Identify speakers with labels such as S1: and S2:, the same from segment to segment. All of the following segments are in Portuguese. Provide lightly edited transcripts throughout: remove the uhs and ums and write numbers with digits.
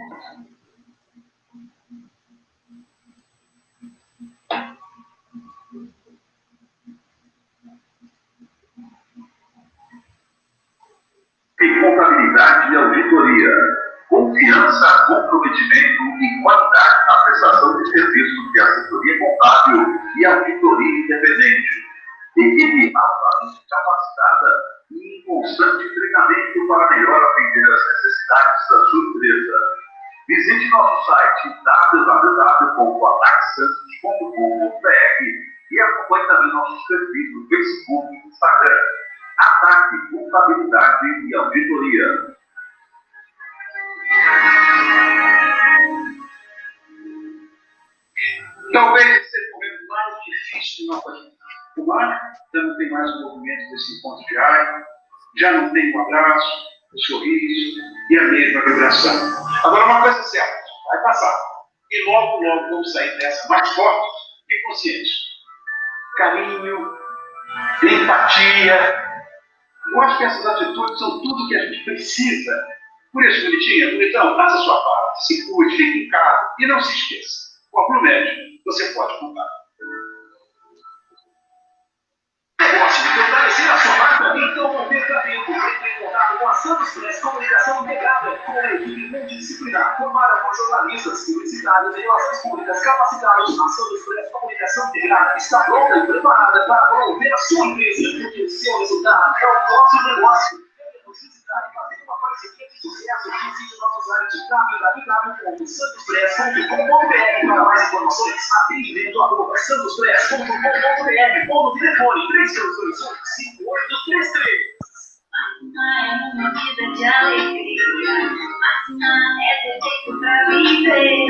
S1: Em contabilidade e auditoria, confiança, comprometimento e qualidade na prestação de serviços de assessoria contábil e auditoria independente. Equipe altamente capacitada e em constante treinamento para melhor atender as necessidades da sua empresa. Visite nosso site www.ataquesantos.com.br e acompanhe também nossos perfis no Facebook e Instagram. Ataque, contabilidade e auditoria.
S2: Talvez esse seja o momento mais difícil de nossa vida. O mar já não tem mais o movimento desse encontro diário, já não tem o abraço, o sorriso e a mesma vibração. Agora, uma coisa é certa, vai passar. E logo, logo vamos sair dessa mais fortes e conscientes. Carinho, empatia. Eu acho que essas atitudes são tudo que a gente precisa. Por isso, bonitinha, bonitão, faça a sua parte, se cuide, fique em casa e não se esqueça. Com a Promed, você pode contar. Negócio de fortalecer a sua marca? Então não perca tempo. Entre em contato com a Santos Press Comunicação Integrada, com a equipe multidisciplinar formada por jornalistas, publicitários e relações públicas capacitados. A Santos Press Comunicação Integrada está pronta e preparada para promover a sua empresa, porque o seu resultado é o nosso negócio. Publicidade fazendo uma parceria de sucesso. Visite nosso site www.santospress.com.br para mais informações. Atendimento@santospress.com.br ou no telefone 3228-5833.
S3: Vacina é uma vida de alegria. Vacina é ter tempo pra viver.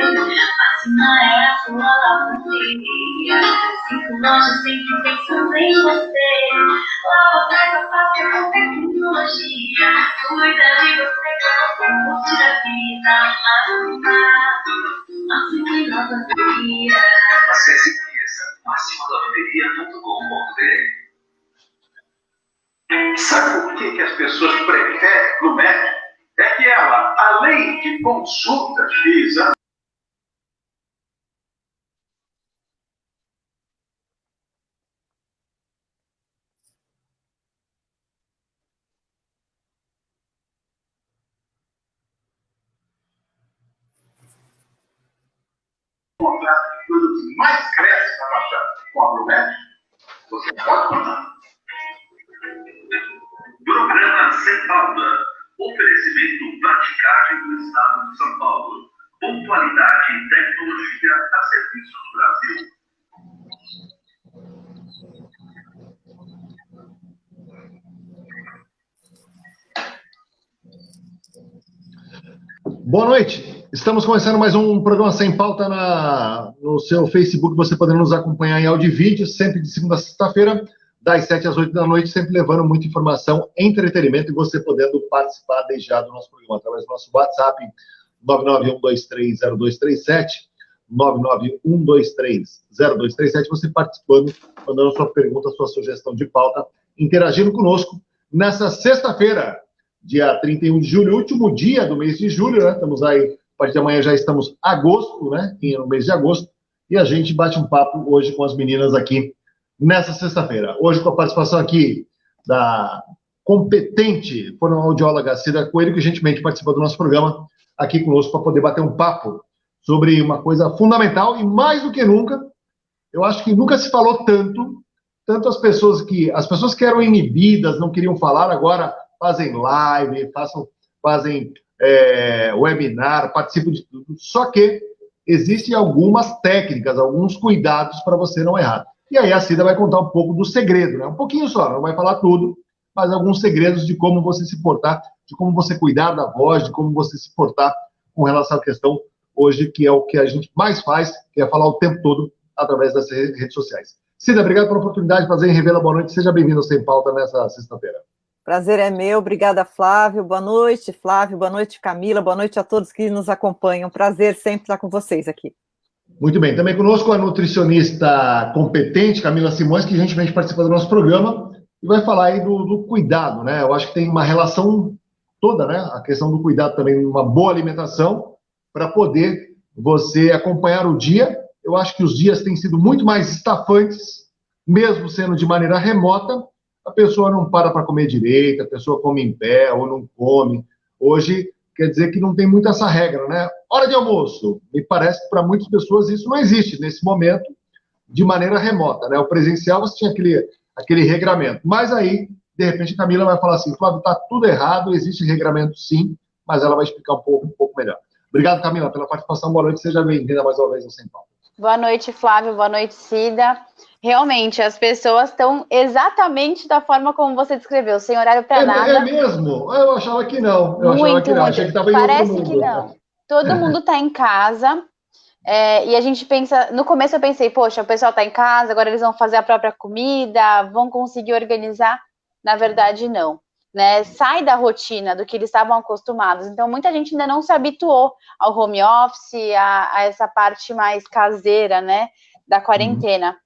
S3: Vacina é a sua lavanderia. 5 lojas sempre pensando em você. Lava, pega, passa com tecnologia. Cuida de você pra você curtir a vida. Vacina e lavanderia.
S1: Acesse vacinalavanderia.com.br.
S2: Sabe por que as pessoas preferem no médico? É que ela, além de consultas e exames, contrato de produtos mais cresce na nossa com a Promed, você pode contar.
S1: Programa Sem Pauta. Oferecimento Praticagem do Estado de São Paulo. Pontualidade e tecnologia a serviço do Brasil.
S4: Boa noite. Estamos começando mais um programa Sem Pauta no seu Facebook, você podendo nos acompanhar em áudio e vídeo, sempre de segunda a sexta-feira, das 7 às 8 da noite, sempre levando muita informação, entretenimento e você podendo participar desde já do nosso programa através do nosso WhatsApp 991230237, 991230237, você participando, mandando sua pergunta, sua sugestão de pauta, interagindo conosco nessa sexta-feira, dia 31 de julho, último dia do mês de julho, né? Estamos aí, a partir de amanhã já estamos agosto, né? No mês de agosto, e a gente bate um papo hoje com as meninas aqui nessa sexta-feira. Hoje com a participação aqui da competente fonoaudióloga Cida Coelho, que gentilmente participou do nosso programa aqui conosco para poder bater um papo sobre uma coisa fundamental e mais do que nunca, eu acho que nunca se falou tanto as pessoas que eram inibidas, não queriam falar, agora fazem live, fazem webinar, participam de tudo, só que existem algumas técnicas, alguns cuidados para você não errar. E aí a Cida vai contar um pouco do segredo, né? Um pouquinho só, não vai falar tudo, mas alguns segredos de como você se portar, de como você cuidar da voz, de como você se portar com relação à questão hoje, que é o que a gente mais faz, que é falar o tempo todo através das redes sociais. Cida, obrigado pela oportunidade, prazer em revê-la, boa noite, seja bem-vindo ao Sem Pauta nessa sexta-feira.
S5: Prazer é meu, obrigada Flávio, boa noite Flávio, boa noite Camila, boa noite a todos que nos acompanham, prazer sempre estar com vocês aqui.
S4: Muito bem, também conosco a nutricionista competente, Camila Simões, que gentilmente participa do nosso programa e vai falar aí do cuidado, né? Eu acho que tem uma relação toda, né? A questão do cuidado também, uma boa alimentação para poder você acompanhar o dia. Eu acho que os dias têm sido muito mais estafantes, mesmo sendo de maneira remota. A pessoa não para comer direito, a pessoa come em pé ou não come. Hoje, quer dizer que não tem muito essa regra, né? Hora de almoço. Me parece que para muitas pessoas isso não existe nesse momento, de maneira remota, né? O presencial você tinha aquele regramento. Mas aí, de repente, a Camila vai falar assim, Flávio, está tudo errado, existe regramento sim, mas ela vai explicar um pouco melhor. Obrigado, Camila, pela participação. Boa noite, seja bem-vinda mais uma vez ao Sem Pauta.
S6: Boa noite, Flávio. Boa noite, Cida. Realmente, as pessoas estão exatamente da forma como você descreveu, sem horário para nada.
S4: É mesmo? Eu achava que não.
S6: Muito.
S4: Achei que estava em outro mundo.
S6: Parece que não. Todo mundo está em casa. E a gente pensa... No começo eu pensei, poxa, o pessoal está em casa, agora eles vão fazer a própria comida, vão conseguir organizar. Na verdade, não. Né? Sai da rotina do que eles estavam acostumados. Então, muita gente ainda não se habituou ao home office, a essa parte mais caseira, né, da quarentena.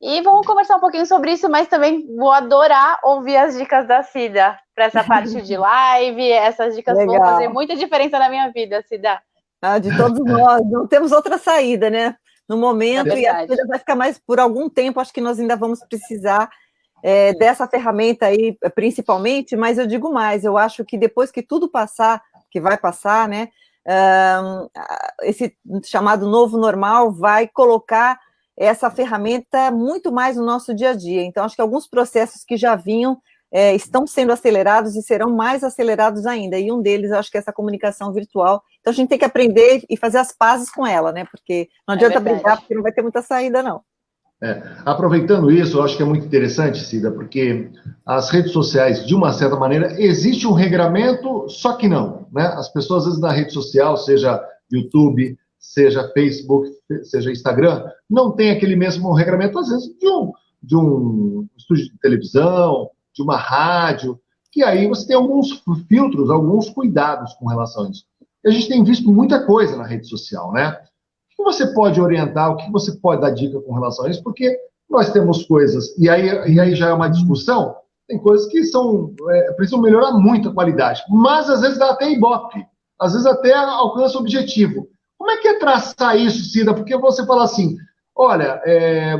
S6: E vamos conversar um pouquinho sobre isso, mas também vou adorar ouvir as dicas da Cida para essa parte de live. Essas dicas vão fazer muita diferença na minha vida, Cida.
S5: De todos nós, não temos outra saída, né? No momento, e a Cida vai ficar mais por algum tempo, acho que nós ainda vamos precisar dessa ferramenta aí, principalmente, mas eu digo mais, eu acho que depois que tudo passar, que vai passar, né, esse chamado novo normal vai colocar essa ferramenta muito mais no nosso dia a dia. Então, acho que alguns processos que já vinham estão sendo acelerados e serão mais acelerados ainda, e um deles, eu acho que é essa comunicação virtual. Então, a gente tem que aprender e fazer as pazes com ela, né, porque não adianta brigar, porque não vai ter muita saída, não.
S4: Aproveitando isso, eu acho que é muito interessante, Cida, porque as redes sociais, de uma certa maneira, existe um regramento, só que não, né? As pessoas, às vezes, na rede social, seja YouTube, seja Facebook, seja Instagram, não tem aquele mesmo regramento, às vezes, de um estúdio de televisão, de uma rádio, que aí você tem alguns filtros, alguns cuidados com relação a isso. E a gente tem visto muita coisa na rede social, né? O que você pode orientar, o que você pode dar dica com relação a isso? Porque nós temos coisas, e aí já é uma discussão, tem coisas que precisam melhorar muito a qualidade, mas às vezes dá até ibope, às vezes até alcança o objetivo. Como é que é traçar isso, Cida? Porque você fala assim, olha,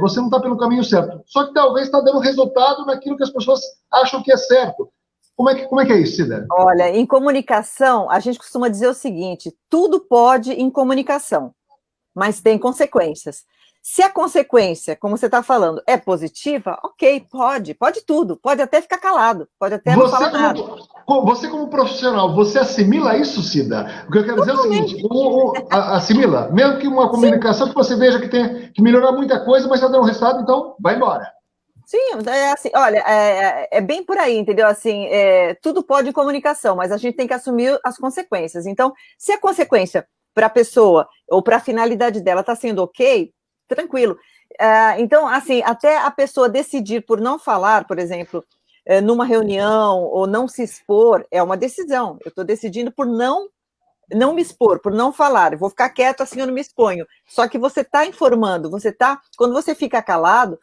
S4: você não está pelo caminho certo, só que talvez está dando resultado naquilo que as pessoas acham que é certo. Como é que é isso, Cida?
S5: Olha, em comunicação, a gente costuma dizer o seguinte, tudo pode em comunicação, mas tem consequências. Se a consequência, como você está falando, é positiva, ok, pode tudo, pode até ficar calado, pode até não falar nada.
S4: Você como profissional, você assimila isso, Cida? O que eu quero dizer é o seguinte, assimila, mesmo que uma comunicação que você veja que tem que melhorar muita coisa, mas está dando resultado, então vai embora.
S5: Sim, assim, olha, é bem por aí, entendeu? Assim, tudo pode em comunicação, mas a gente tem que assumir as consequências. Então, se a consequência para a pessoa ou para a finalidade dela está sendo ok, tranquilo. Então, assim, até a pessoa decidir por não falar, por exemplo, numa reunião ou não se expor, é uma decisão. Eu estou decidindo por não me expor, por não falar. Eu vou ficar quieto assim, eu não me exponho. Só que você está informando, quando você fica calado,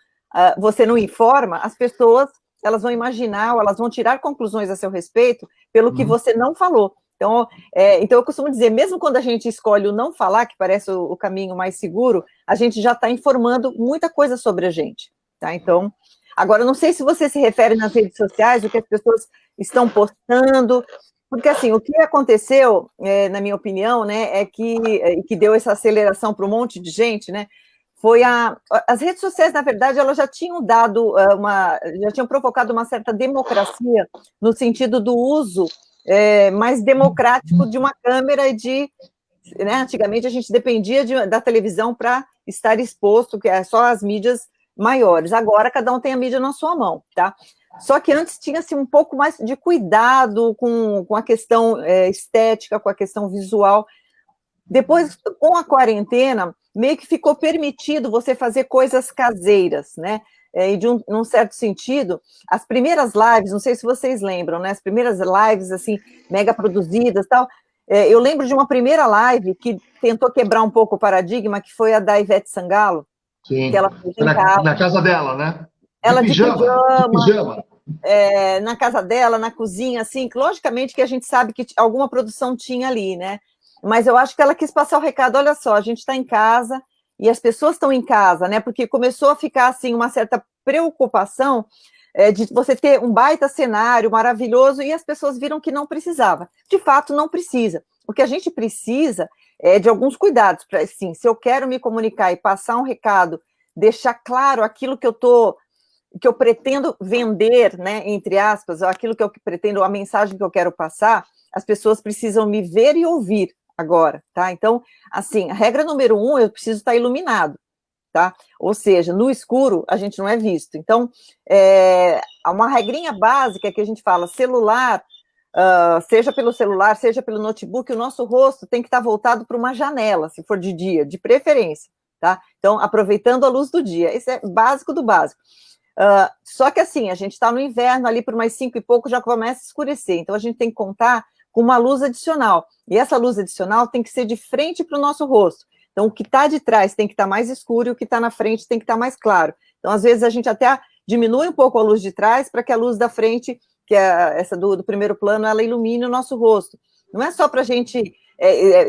S5: você não informa, as pessoas, elas vão imaginar, ou elas vão tirar conclusões a seu respeito pelo que você não falou. Então, eu costumo dizer, mesmo quando a gente escolhe o não falar, que parece o caminho mais seguro, a gente já está informando muita coisa sobre a gente, tá? Então, agora, eu não sei se você se refere nas redes sociais, o que as pessoas estão postando, porque, assim, o que aconteceu, na minha opinião, né, é que deu essa aceleração para um monte de gente, né, foi as redes sociais, na verdade, elas já tinham já tinham provocado uma certa democracia no sentido do uso mais democrático de uma câmera né, antigamente a gente dependia da televisão para estar exposto, que é só as mídias maiores, agora cada um tem a mídia na sua mão, tá? Só que antes tinha-se um pouco mais de cuidado com a questão estética, com a questão visual. Depois, com a quarentena, meio que ficou permitido você fazer coisas caseiras, né? E num certo sentido, as primeiras lives, não sei se vocês lembram, né? As primeiras lives, assim, mega produzidas e tal. Eu lembro de uma primeira live que tentou quebrar um pouco o paradigma, que foi a da Ivete Sangalo.
S4: Sim,
S5: que ela fez
S4: na casa dela, né?
S5: Ela de
S4: pijama.
S5: Na casa dela, na cozinha, assim, logicamente que a gente sabe que alguma produção tinha ali, né? mas eu acho que ela quis passar o recado, olha só, a gente está em casa, e as pessoas estão em casa, né, porque começou a ficar, assim, uma certa preocupação de você ter um baita cenário maravilhoso, e as pessoas viram que não precisava. De fato, não precisa. O que a gente precisa é de alguns cuidados, para, assim, se eu quero me comunicar e passar um recado, deixar claro aquilo que eu pretendo vender, né, entre aspas, aquilo que eu pretendo, a mensagem que eu quero passar, as pessoas precisam me ver e ouvir agora, tá? Então, assim, a regra número 1, eu preciso estar iluminado, tá? Ou seja, no escuro a gente não é visto. Então, uma regrinha básica que a gente fala, celular, seja pelo celular, seja pelo notebook, o nosso rosto tem que estar voltado para uma janela, se for de dia, de preferência, tá? Então, aproveitando a luz do dia, isso é básico do básico. Só que assim, a gente está no inverno, ali por mais 5 e pouco já começa a escurecer, então a gente tem que contar com uma luz adicional, e essa luz adicional tem que ser de frente para o nosso rosto. Então, o que está de trás tem que estar mais escuro e o que está na frente tem que estar mais claro. Então, às vezes, a gente até diminui um pouco a luz de trás para que a luz da frente, que é essa do primeiro plano, ela ilumine o nosso rosto. Não é só para a gente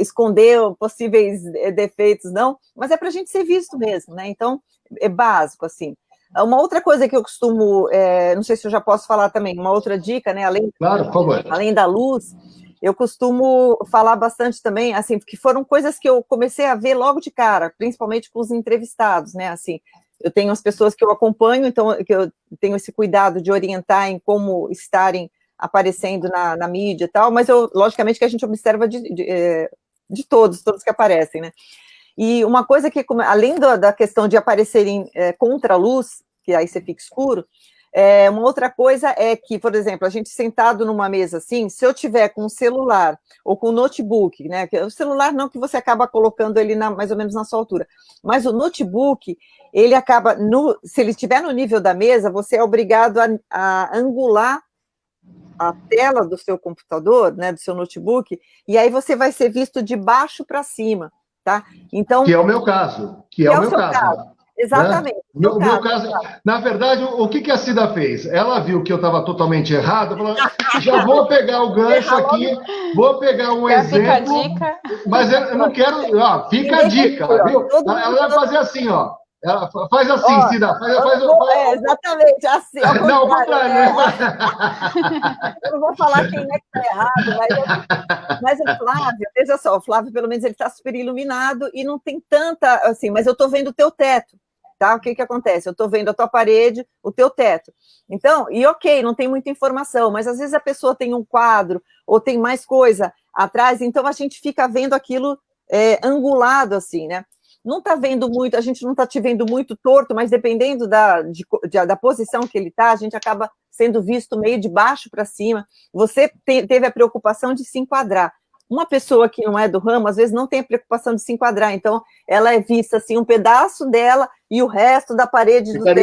S5: esconder possíveis defeitos, não, mas é para a gente ser visto mesmo, né? Então, é básico, assim. Uma outra coisa que eu costumo, não sei se eu já posso falar também, uma outra dica, né?
S4: Claro, por favor.
S5: Além da luz, eu costumo falar bastante também, assim, porque foram coisas que eu comecei a ver logo de cara, principalmente com os entrevistados, né? Assim, eu tenho as pessoas que eu acompanho, então que eu tenho esse cuidado de orientar em como estarem aparecendo na mídia e tal, mas logicamente que a gente observa de todos que aparecem, né? E uma coisa que, além da questão de aparecerem contra a luz, que aí você fica escuro, uma outra coisa é que, por exemplo, a gente sentado numa mesa assim, se eu tiver com o celular ou com o notebook, né, o celular não, que você acaba colocando ele mais ou menos na sua altura, mas o notebook, ele acaba, se ele estiver no nível da mesa, você é obrigado a angular a tela do seu computador, né, do seu notebook, e aí você vai ser visto de baixo para cima, tá? Então,
S4: que é o meu caso, que é o meu caso.
S5: Exatamente.
S4: Né? O meu caso, na verdade, o que a Cida fez? Ela viu que eu estava totalmente errado, falou, já vou pegar o gancho aqui, vou pegar um exemplo,
S6: fica a dica.
S4: Mas eu não quero, fica a dica, viu? Ela vai fazer assim, ó. Ela faz assim, Cida, faz
S5: exatamente, assim.
S4: Não, ao contrário, né?
S5: Eu não vou falar quem é que está errado, mas o Flávio, veja só, o Flávio, pelo menos, ele está super iluminado e não tem tanta, assim, mas eu estou vendo o teu teto, tá? O que acontece? Eu estou vendo a tua parede, o teu teto. Então, e ok, não tem muita informação, mas às vezes a pessoa tem um quadro ou tem mais coisa atrás, então a gente fica vendo aquilo angulado, assim, né? Não está vendo muito, a gente não está te vendo muito torto, mas dependendo da posição que ele está, a gente acaba sendo visto meio de baixo para cima. Você teve a preocupação de se enquadrar. Uma pessoa que não é do ramo, às vezes não tem a preocupação de se enquadrar, então ela é vista assim, um pedaço dela e o resto da parede do teto.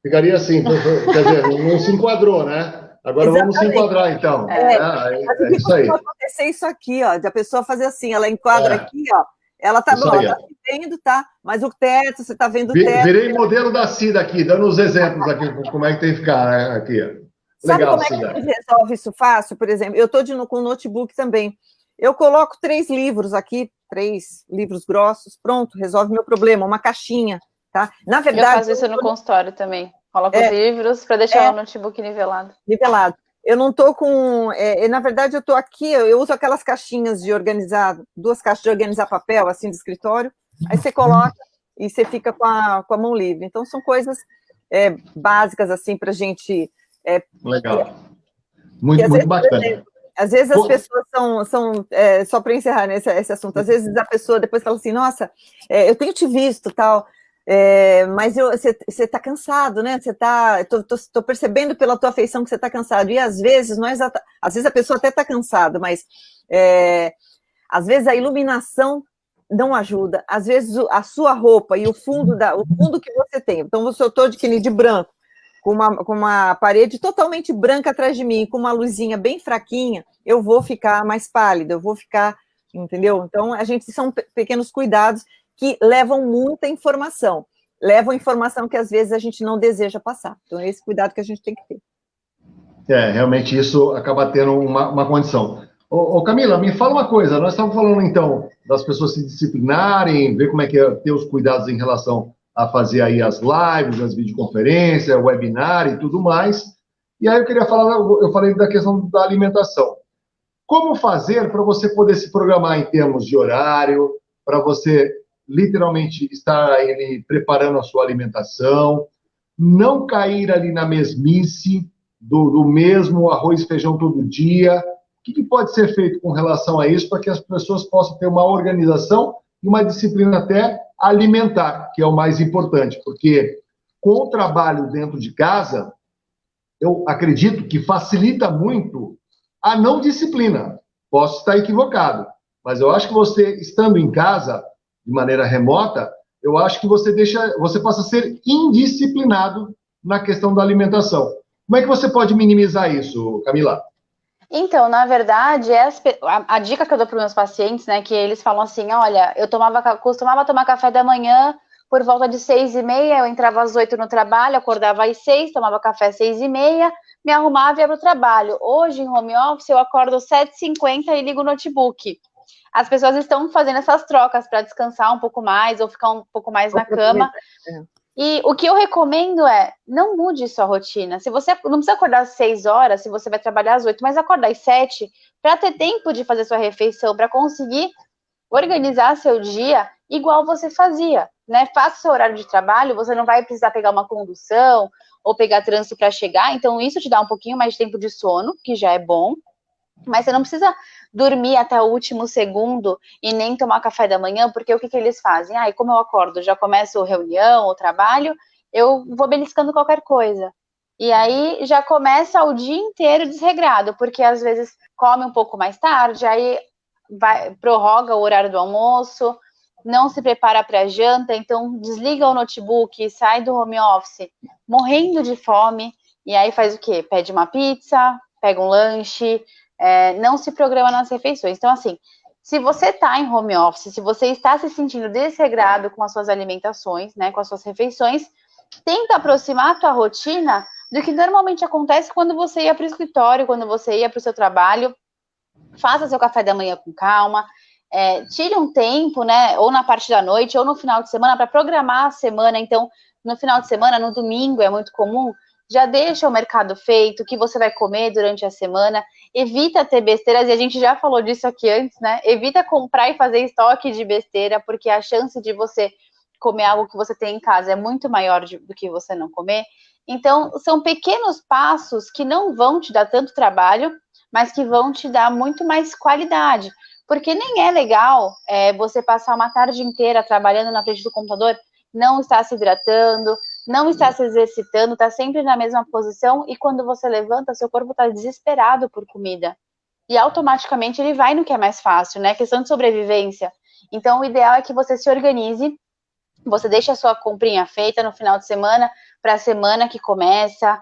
S4: Ficaria assim, quer dizer, não se enquadrou, né? Agora
S5: Exatamente.
S4: Vamos se enquadrar, então. É isso aí.
S5: Acontecer isso aqui, ó, de a pessoa fazer assim, ela enquadra aqui, ó. Ela tá bom, ela tá vendo, tá? Mas o teto, você tá vendo o teto.
S4: Virei modelo da Cida aqui, dando os exemplos aqui, como é que tem que ficar, né, aqui.
S5: Sabe
S4: Legal,
S5: como é
S4: Cida.
S5: que a gente resolve isso fácil? Por exemplo, eu estou com o notebook também. Eu coloco 3 livros aqui, 3 livros grossos, pronto, resolve meu problema, uma caixinha, tá? Na verdade...
S6: Eu faço isso no consultório também. Coloco os livros para deixar o notebook nivelado.
S5: Nivelado. Eu não estou com... na verdade, eu estou aqui, eu uso aquelas caixinhas de organizar, 2 caixas de organizar papel, assim, de escritório, aí você coloca e você fica com a mão livre. Então, são coisas básicas, assim, para a gente...
S4: Legal. Muito bacana.
S5: Às vezes as pessoas são só para encerrar, né, esse assunto, às vezes a pessoa depois fala assim, nossa, eu tenho te visto, tal... mas você está cansado, né? Tô percebendo pela tua afeição que você está cansado. E às vezes, às vezes a pessoa até está cansada, mas às vezes a iluminação não ajuda. Às vezes a sua roupa e o fundo que você tem. Então, eu estou de branco, com uma parede totalmente branca atrás de mim, com uma luzinha bem fraquinha, eu vou ficar mais pálida, eu vou ficar, entendeu? Então, são pequenos cuidados que levam muita informação, que às vezes a gente não deseja passar. Então, é esse cuidado que a gente tem que ter.
S4: Realmente isso acaba tendo uma condição. Ô, Camila, me fala uma coisa. Nós estamos falando, então, das pessoas se disciplinarem, ver como é que é ter os cuidados em relação a fazer aí as lives, as videoconferências, webinar e tudo mais. E aí eu queria falar, eu falei da questão da alimentação. Como fazer para você poder se programar em termos de horário, para você literalmente estar aí preparando a sua alimentação, não cair ali na mesmice do mesmo arroz e feijão todo dia? O que pode ser feito com relação a isso para que as pessoas possam ter uma organização e uma disciplina até alimentar, que é o mais importante, porque com o trabalho dentro de casa, eu acredito que facilita muito a não disciplina. Posso estar equivocado, mas eu acho que você, estando em casa, de maneira remota, eu acho que você passa a ser indisciplinado na questão da alimentação. Como é que você pode minimizar isso, Camila?
S6: Então, na verdade, a dica que eu dou para os meus pacientes, né, que eles falam assim, olha, eu costumava tomar café da manhã por volta de 6h30, eu entrava às 8 no trabalho, acordava às 6, tomava café às 6h30, me arrumava e ia para o trabalho. Hoje, em home office, eu acordo às 7h50 e ligo o notebook. As pessoas estão fazendo essas trocas para descansar um pouco mais ou ficar um pouco mais na cama. E o que eu recomendo é, não mude sua rotina. Se você não precisa acordar às 6 horas, se você vai trabalhar às 8, mas acordar às 7, para ter tempo de fazer sua refeição, para conseguir organizar seu dia igual você fazia, né? Faça seu horário de trabalho, você não vai precisar pegar uma condução ou pegar trânsito para chegar, então isso te dá um pouquinho mais de tempo de sono, que já é bom, mas você não precisa dormir até o último segundo e nem tomar café da manhã, porque o que eles fazem? E como eu acordo, já começo reunião ou trabalho, eu vou beliscando qualquer coisa. E aí já começa o dia inteiro desregrado, porque às vezes come um pouco mais tarde, aí prorroga o horário do almoço, não se prepara para a janta, então desliga o notebook, sai do home office morrendo de fome, e aí faz o quê? Pede uma pizza, pega um lanche, não se programa nas refeições. Então, assim, se você está em home office, se você está se sentindo desregrado com as suas alimentações, né, com as suas refeições, tenta aproximar a tua rotina do que normalmente acontece quando você ia para o escritório, quando você ia para o seu trabalho. Faça seu café da manhã com calma, tire um tempo, né, ou na parte da noite, ou no final de semana, para programar a semana. Então, no final de semana, no domingo, é muito comum, já deixa o mercado feito, o que você vai comer durante a semana, evita ter besteiras, e a gente já falou disso aqui antes, né, evita comprar e fazer estoque de besteira, porque a chance de você comer algo que você tem em casa é muito maior do que você não comer. Então, são pequenos passos que não vão te dar tanto trabalho, mas que vão te dar muito mais qualidade, porque nem é legal você passar uma tarde inteira trabalhando na frente do computador, não estar se hidratando, não estar se exercitando, está sempre na mesma posição, e quando você levanta, seu corpo está desesperado por comida, e automaticamente ele vai no que é mais fácil, né, questão de sobrevivência. Então, o ideal é que você se organize, você deixa a sua comprinha feita no final de semana, para a semana que começa,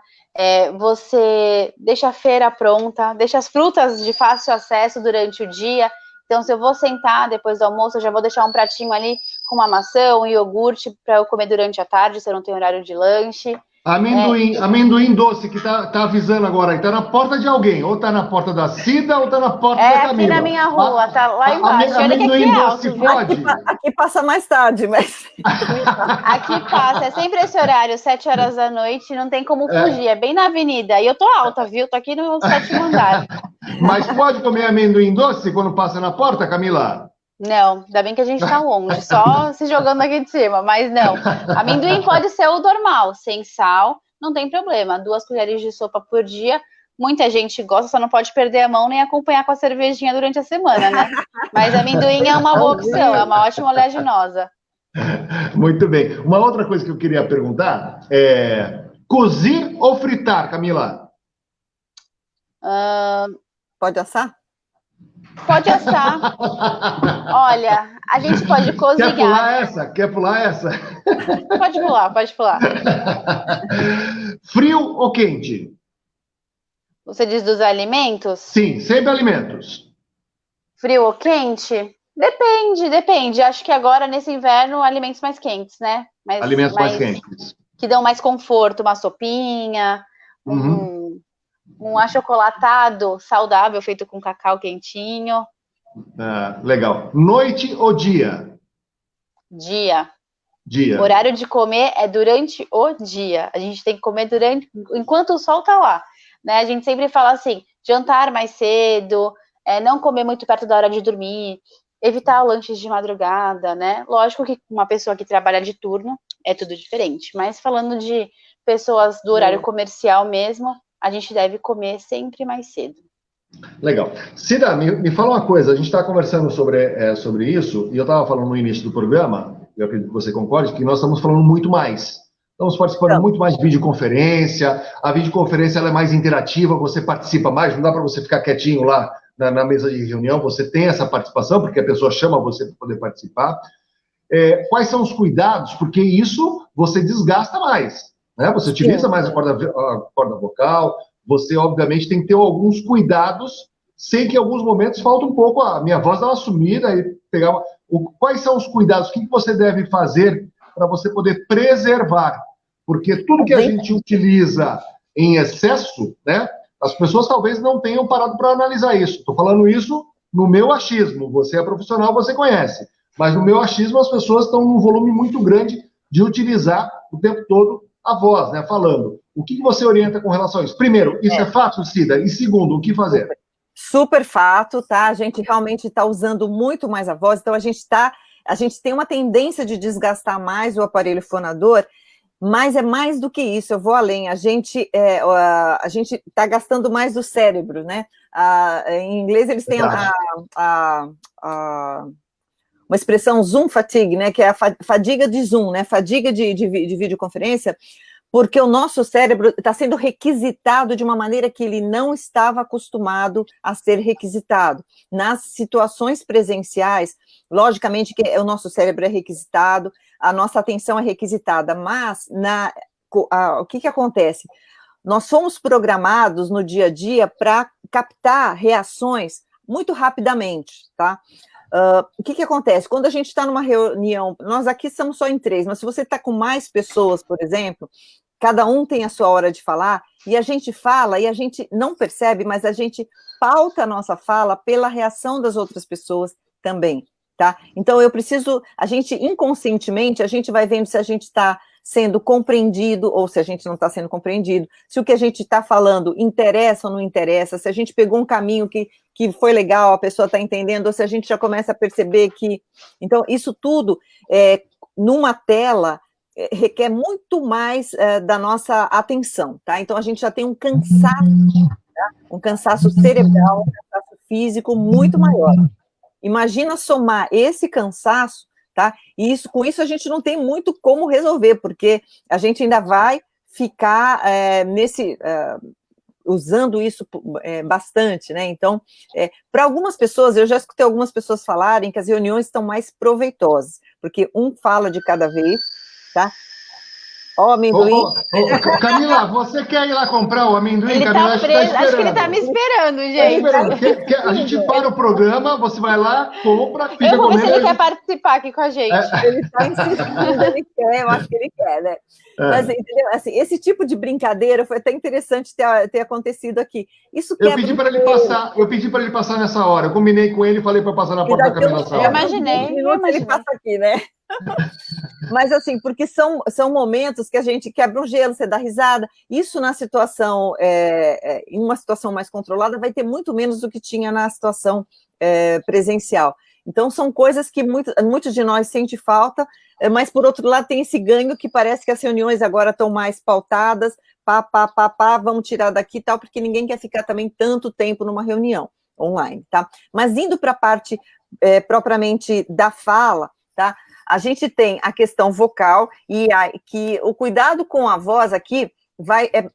S6: você deixa a feira pronta, deixa as frutas de fácil acesso durante o dia. Então, se eu vou sentar depois do almoço, eu já vou deixar um pratinho ali com uma maçã, um iogurte para eu comer durante a tarde, se eu não tenho horário de lanche.
S4: Amendoim doce, que tá avisando agora, tá na porta de alguém, ou tá na porta da Cida, ou tá na porta da Camila.
S6: Aqui na minha rua, tá lá embaixo.
S4: Amendoim doce pode?
S5: Aqui passa mais tarde, mas...
S6: Aqui passa, é sempre esse horário, 7 horas da noite, não tem como fugir, é bem na avenida. E eu tô alta, viu? Tô aqui no 7º andar.
S4: Mas pode comer amendoim doce quando passa na porta, Camila?
S6: Não, ainda bem que a gente tá longe, só se jogando aqui de cima, mas não. Amendoim pode ser o normal, sem sal, não tem problema. 2 colheres de sopa por dia, muita gente gosta, só não pode perder a mão nem acompanhar com a cervejinha durante a semana, né? Mas amendoim é uma boa opção, é uma ótima oleaginosa.
S4: Muito bem. Uma outra coisa que eu queria perguntar é: cozir ou fritar, Camila?
S5: Pode assar?
S6: Pode assar. Olha, a gente pode cozinhar.
S4: Quer pular essa?
S6: Pode pular.
S4: Frio ou quente?
S6: Você diz dos alimentos?
S4: Sim, sempre alimentos.
S6: Frio ou quente? Depende. Acho que agora, nesse inverno, alimentos mais quentes, né?
S4: Alimentos mais quentes.
S6: Que dão mais conforto, uma sopinha, Um achocolatado saudável, feito com cacau quentinho.
S4: Legal. Noite ou dia?
S6: Dia.
S4: Dia.
S6: O horário de comer é durante o dia. A gente tem que comer enquanto o sol tá lá. Né? A gente sempre fala assim, jantar mais cedo, não comer muito perto da hora de dormir, evitar lanches de madrugada, né? Lógico que uma pessoa que trabalha de turno é tudo diferente, mas falando de pessoas do horário comercial mesmo, a gente deve comer sempre mais cedo.
S4: Legal. Cida, me fala uma coisa, a gente está conversando sobre isso, e eu estava falando no início do programa, eu acredito que você concorde, que nós estamos falando muito mais. Estamos participando muito mais de videoconferência, a videoconferência ela é mais interativa, você participa mais, não dá para você ficar quietinho lá na mesa de reunião, você tem essa participação, porque a pessoa chama você para poder participar. Quais são os cuidados? Porque isso você desgasta mais, né? Você utiliza mais a corda vocal, você, obviamente, tem que ter alguns cuidados, sei que em alguns momentos falta um pouco, a minha voz dá uma sumida, e quais são os cuidados? O que você deve fazer para você poder preservar? Porque tudo que a gente utiliza em excesso, né, as pessoas talvez não tenham parado para analisar isso. Estou falando isso no meu achismo, você é profissional, você conhece, mas no meu achismo as pessoas estão num volume muito grande de utilizar o tempo todo a voz, né, falando. O que você orienta com relação a isso? Primeiro, isso é fato, Cida? E segundo, o que fazer?
S5: Super fato, tá? A gente realmente está usando muito mais a voz, então a gente tem uma tendência de desgastar mais o aparelho fonador, mas é mais do que isso, eu vou além, a gente está gastando mais do cérebro, né? Em inglês eles têm uma expressão Zoom fatigue, né? Que é a fadiga de Zoom, né? Fadiga de videoconferência, porque o nosso cérebro está sendo requisitado de uma maneira que ele não estava acostumado a ser requisitado. Nas situações presenciais, logicamente que o nosso cérebro é requisitado, a nossa atenção é requisitada, mas o que acontece? Nós somos programados no dia a dia para captar reações muito rapidamente, tá? O que acontece? Quando a gente está numa reunião, nós aqui estamos só em 3, mas se você está com mais pessoas, por exemplo, cada um tem a sua hora de falar, e a gente fala, e a gente não percebe, mas a gente pauta a nossa fala pela reação das outras pessoas também, tá? Então, a gente inconscientemente, a gente vai vendo se a gente está sendo compreendido, ou se a gente não está sendo compreendido, se o que a gente está falando interessa ou não interessa, se a gente pegou um caminho que foi legal, a pessoa está entendendo, ou se a gente já começa a perceber que... Então, isso tudo, numa tela, requer muito mais da nossa atenção, tá? Então, a gente já tem um cansaço, tá? Um cansaço cerebral, um cansaço físico muito maior. Imagina somar esse cansaço, tá? E com isso a gente não tem muito como resolver, porque a gente ainda vai ficar usando isso bastante, né? Então, para algumas pessoas, eu já escutei algumas pessoas falarem que as reuniões estão mais proveitosas, porque um fala de cada vez, tá? Ó, amendoim.
S4: Camila, você quer ir lá comprar o amendoim?
S6: Ele
S4: Camila,
S6: tá preso, acho que ele tá me esperando, gente.
S4: A gente para o programa, você vai lá, compra, fica
S6: eu vou ver se ele
S4: comendo,
S6: quer participar aqui com a gente.
S5: Ele está insistindo, ele quer, eu acho que ele quer, né? Mas, entendeu? Assim, esse tipo de brincadeira foi até interessante ter acontecido aqui. Isso
S4: eu pedi para ele passar nessa hora. Eu combinei com ele e falei para passar na porta da Camila nessa hora.
S6: Eu imaginei.
S5: Ele passa aqui, né? Mas assim, porque são momentos que a gente quebra um gelo, você dá risada. Isso na situação, em uma situação mais controlada, vai ter muito menos do que tinha na situação presencial. Então, são coisas que muitos de nós sentem falta, mas, por outro lado, tem esse ganho que parece que as reuniões agora estão mais pautadas, vamos tirar daqui e tal, porque ninguém quer ficar também tanto tempo numa reunião online, tá? Mas indo para a parte propriamente da fala, tá? A gente tem a questão vocal e que o cuidado com a voz aqui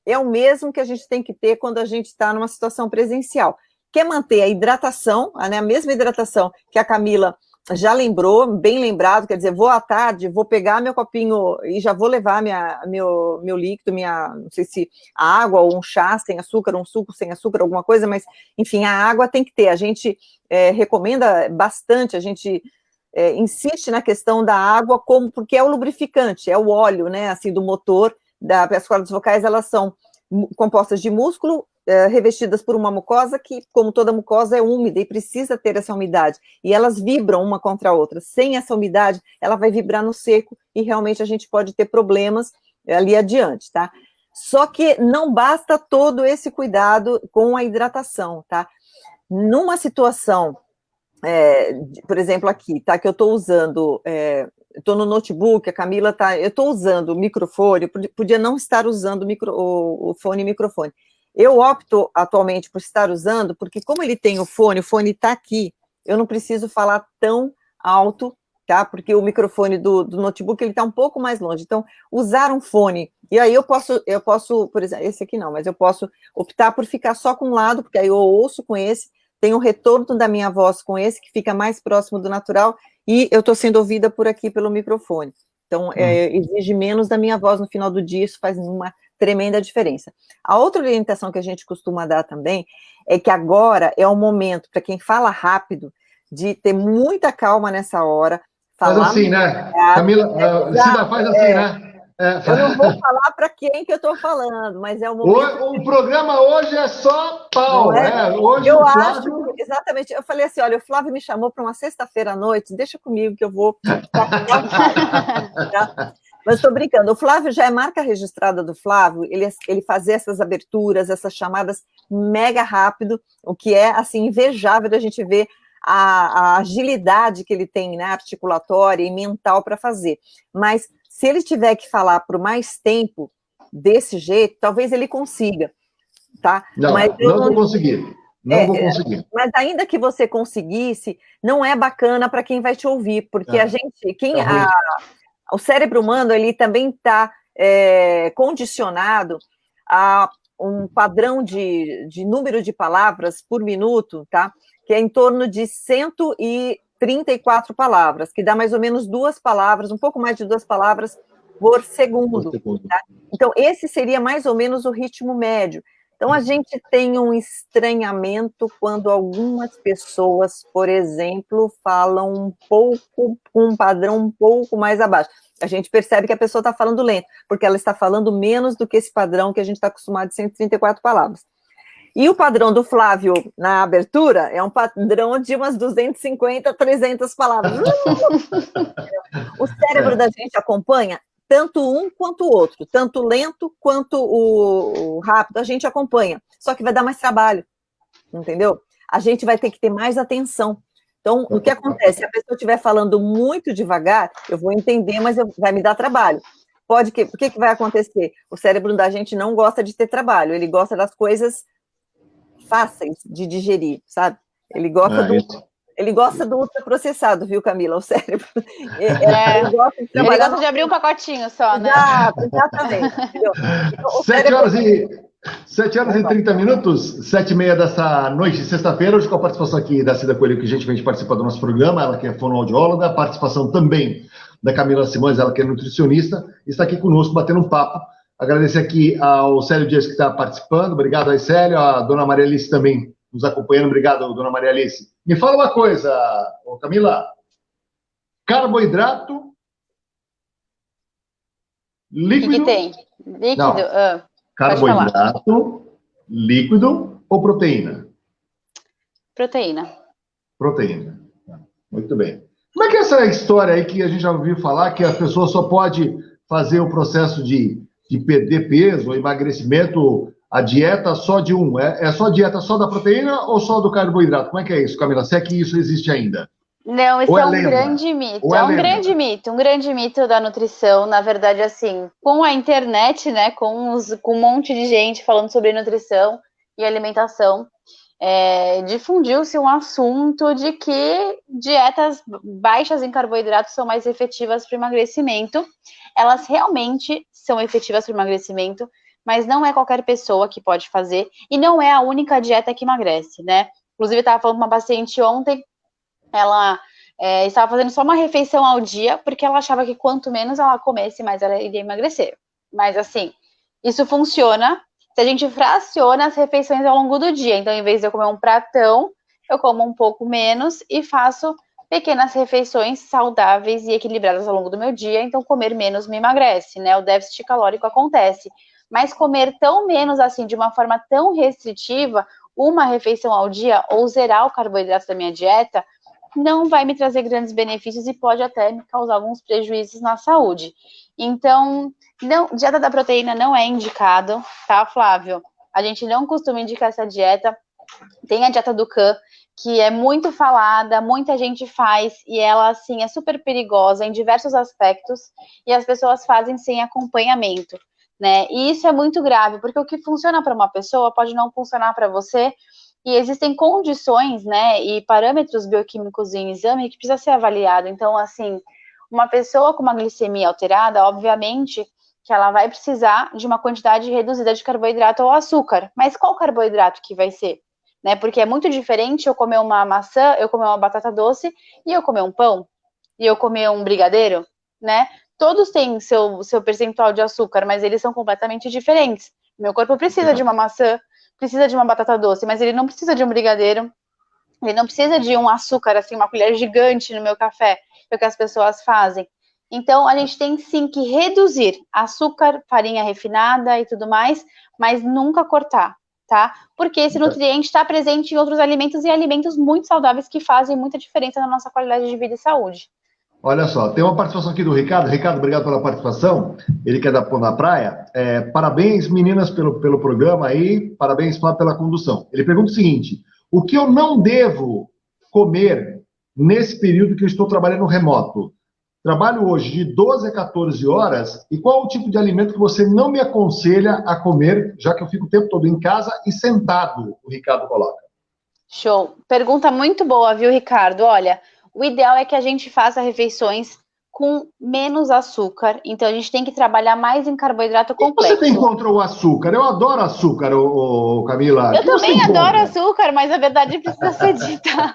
S5: é o mesmo que a gente tem que ter quando a gente está numa situação presencial. Quer manter a hidratação, né, a mesma hidratação que a Camila já lembrou, bem lembrado, quer dizer, vou à tarde, vou pegar meu copinho e já vou levar meu líquido, não sei se a água ou um chá sem açúcar, um suco sem açúcar, alguma coisa, mas, enfim, a água tem que ter. A gente recomenda bastante, a gente insiste na questão da água porque é o lubrificante, é o óleo, né, assim, do motor, as cordas vocais, elas são compostas de músculo, revestidas por uma mucosa que, como toda mucosa, é úmida e precisa ter essa umidade. E elas vibram uma contra a outra. Sem essa umidade, ela vai vibrar no seco e realmente a gente pode ter problemas ali adiante, tá? Só que não basta todo esse cuidado com a hidratação, tá? Numa situação, por exemplo, aqui, tá? Que eu estou usando, estou no notebook, a Camila tá, eu estou usando o microfone, podia não estar usando o fone e microfone. Eu opto atualmente por estar usando, porque como ele tem o fone está aqui, eu não preciso falar tão alto, tá? Porque o microfone do notebook, ele está um pouco mais longe. Então, usar um fone, e aí eu posso, por exemplo, esse aqui não, mas eu posso optar por ficar só com um lado, porque aí eu ouço com esse, tem o retorno da minha voz com esse, que fica mais próximo do natural, e eu estou sendo ouvida por aqui pelo microfone. Então, exige menos da minha voz no final do dia, isso faz uma tremenda diferença. A outra orientação que a gente costuma dar também é que agora é o momento, para quem fala rápido, de ter muita calma nessa hora.
S4: Faz assim, né? Camila, Cida, faz assim, né?
S5: Eu não vou falar para quem que eu estou falando, mas é o momento...
S4: O programa hoje é só pau, né? Hoje
S5: eu acho, exatamente, eu falei assim, olha, o Flávio me chamou para uma sexta-feira à noite, deixa comigo que eu vou... Tá? Mas estou brincando, o Flávio já é marca registrada do Flávio, ele fazia essas aberturas, essas chamadas mega rápido, o que é, assim, invejável da gente ver a agilidade que ele tem, né, articulatória e mental para fazer. Mas se ele tiver que falar por mais tempo desse jeito, talvez ele consiga, tá?
S4: Não,
S5: mas
S4: não vou conseguir. Não vou conseguir.
S5: Mas ainda que você conseguisse, não é bacana para quem vai te ouvir, porque o cérebro humano, ele também está condicionado a um padrão de número de palavras por minuto, tá? Que é em torno de 134 palavras, que dá mais ou menos 2 palavras, um pouco mais de 2 palavras por segundo. Tá? Então, esse seria mais ou menos o ritmo médio. Então, a gente tem um estranhamento quando algumas pessoas, por exemplo, falam um pouco, com um padrão um pouco mais abaixo. A gente percebe que a pessoa está falando lento, porque ela está falando menos do que esse padrão que a gente está acostumado de 134 palavras. E o padrão do Flávio na abertura é um padrão de umas 250, 300 palavras. O cérebro da gente acompanha tanto um quanto o outro, tanto lento quanto o rápido, a gente acompanha, só que vai dar mais trabalho, entendeu? A gente vai ter que ter mais atenção. Então, o que acontece? Se a pessoa estiver falando muito devagar, eu vou entender, mas vai me dar trabalho. O que vai acontecer? O cérebro da gente não gosta de ter trabalho, ele gosta das coisas fáceis de digerir, sabe? Ele gosta do ultraprocessado, viu, Camila? O cérebro. Ele gosta de trabalhar.
S6: Ele gosta de abrir um pacotinho só, né?
S5: Exatamente. Então,
S4: 7 horas e 30 minutos, 7h30 dessa noite de sexta-feira, hoje com a participação aqui da Cida Coelho, que gentilmente participa do nosso programa, ela que é fonoaudióloga, a participação também da Camila Simões, ela que é nutricionista, está aqui conosco batendo um papo. Agradecer aqui ao Célio Dias que está participando, obrigado aí, Célio, a dona Maria Alice também nos acompanhando, obrigado, dona Maria Alice. Me fala uma coisa, Camila, carboidrato, líquido...
S6: O que tem? Líquido?
S4: Não. Carboidrato, líquido ou proteína?
S6: Proteína.
S4: Proteína. Muito bem. Como é que é essa história aí que a gente já ouviu falar que a pessoa só pode fazer o processo de perder peso ou emagrecimento, a dieta só de um? É só a dieta só da proteína ou só do carboidrato? Como é que é isso, Camila? Se é que isso existe ainda?
S6: Não, isso é um grande mito. É um grande mito da nutrição. Na verdade, assim, com a internet, né, com um monte de gente falando sobre nutrição e alimentação, difundiu-se um assunto de que dietas baixas em carboidratos são mais efetivas para o emagrecimento. Elas realmente são efetivas para o emagrecimento, mas não é qualquer pessoa que pode fazer e não é a única dieta que emagrece, né? Inclusive, eu estava falando com uma paciente ontem, ela estava fazendo só uma refeição ao dia, porque ela achava que quanto menos ela comesse, mais ela iria emagrecer. Mas, assim, isso funciona se a gente fraciona as refeições ao longo do dia. Então, em vez de eu comer um pratão, eu como um pouco menos e faço pequenas refeições saudáveis e equilibradas ao longo do meu dia. Então, comer menos me emagrece, né? O déficit calórico acontece. Mas comer tão menos assim, de uma forma tão restritiva, uma refeição ao dia, ou zerar o carboidrato da minha dieta, não vai me trazer grandes benefícios e pode até me causar alguns prejuízos na saúde. Então, dieta da proteína não é indicado, tá, Flávio? A gente não costuma indicar essa dieta. Tem a dieta do Kahn, que é muito falada, muita gente faz, e ela, assim, é super perigosa em diversos aspectos, e as pessoas fazem sem acompanhamento, né? E isso é muito grave, porque o que funciona para uma pessoa pode não funcionar para você, e existem condições, né, e parâmetros bioquímicos em exame que precisa ser avaliado. Então, assim, uma pessoa com uma glicemia alterada, obviamente, que ela vai precisar de uma quantidade reduzida de carboidrato ou açúcar. Mas qual carboidrato que vai ser? Né? Porque é muito diferente eu comer uma maçã, eu comer uma batata doce, e eu comer um pão, e eu comer um brigadeiro, né? Todos têm seu percentual de açúcar, mas eles são completamente diferentes. Meu corpo precisa de uma maçã, precisa de uma batata doce, mas ele não precisa de um brigadeiro, ele não precisa de um açúcar, assim, uma colher gigante no meu café, que é o que as pessoas fazem. Então, a gente tem sim que reduzir açúcar, farinha refinada e tudo mais, mas nunca cortar, tá? Porque esse nutriente está presente em outros alimentos e alimentos muito saudáveis que fazem muita diferença na nossa qualidade de vida e saúde.
S4: Olha só, tem uma participação aqui do Ricardo. Ricardo, obrigado pela participação. Ele que é da Pô na Praia. Parabéns, meninas, pelo programa aí. Parabéns, Flávio, pela condução. Ele pergunta o seguinte: o que eu não devo comer nesse período que eu estou trabalhando remoto? Trabalho hoje de 12 a 14 horas, e qual o tipo de alimento que você não me aconselha a comer, já que eu fico o tempo todo em casa e sentado, o Ricardo coloca.
S6: Show. Pergunta muito boa, viu, Ricardo? Olha, o ideal é que a gente faça refeições com menos açúcar, então a gente tem que trabalhar mais em carboidrato complexo.
S4: E você tem contra o açúcar? Eu adoro açúcar, Camila.
S6: Eu também adoro açúcar, mas a verdade precisa ser dita.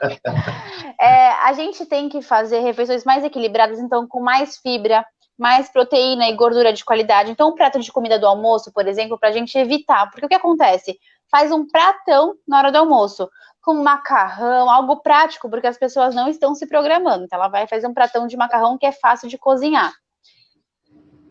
S6: A gente tem que fazer refeições mais equilibradas, então com mais fibra, mais proteína e gordura de qualidade. Então um prato de comida do almoço, por exemplo, para a gente evitar, porque o que acontece? Faz um pratão na hora do almoço, com macarrão, algo prático, porque as pessoas não estão se programando. Então ela vai fazer um pratão de macarrão que é fácil de cozinhar.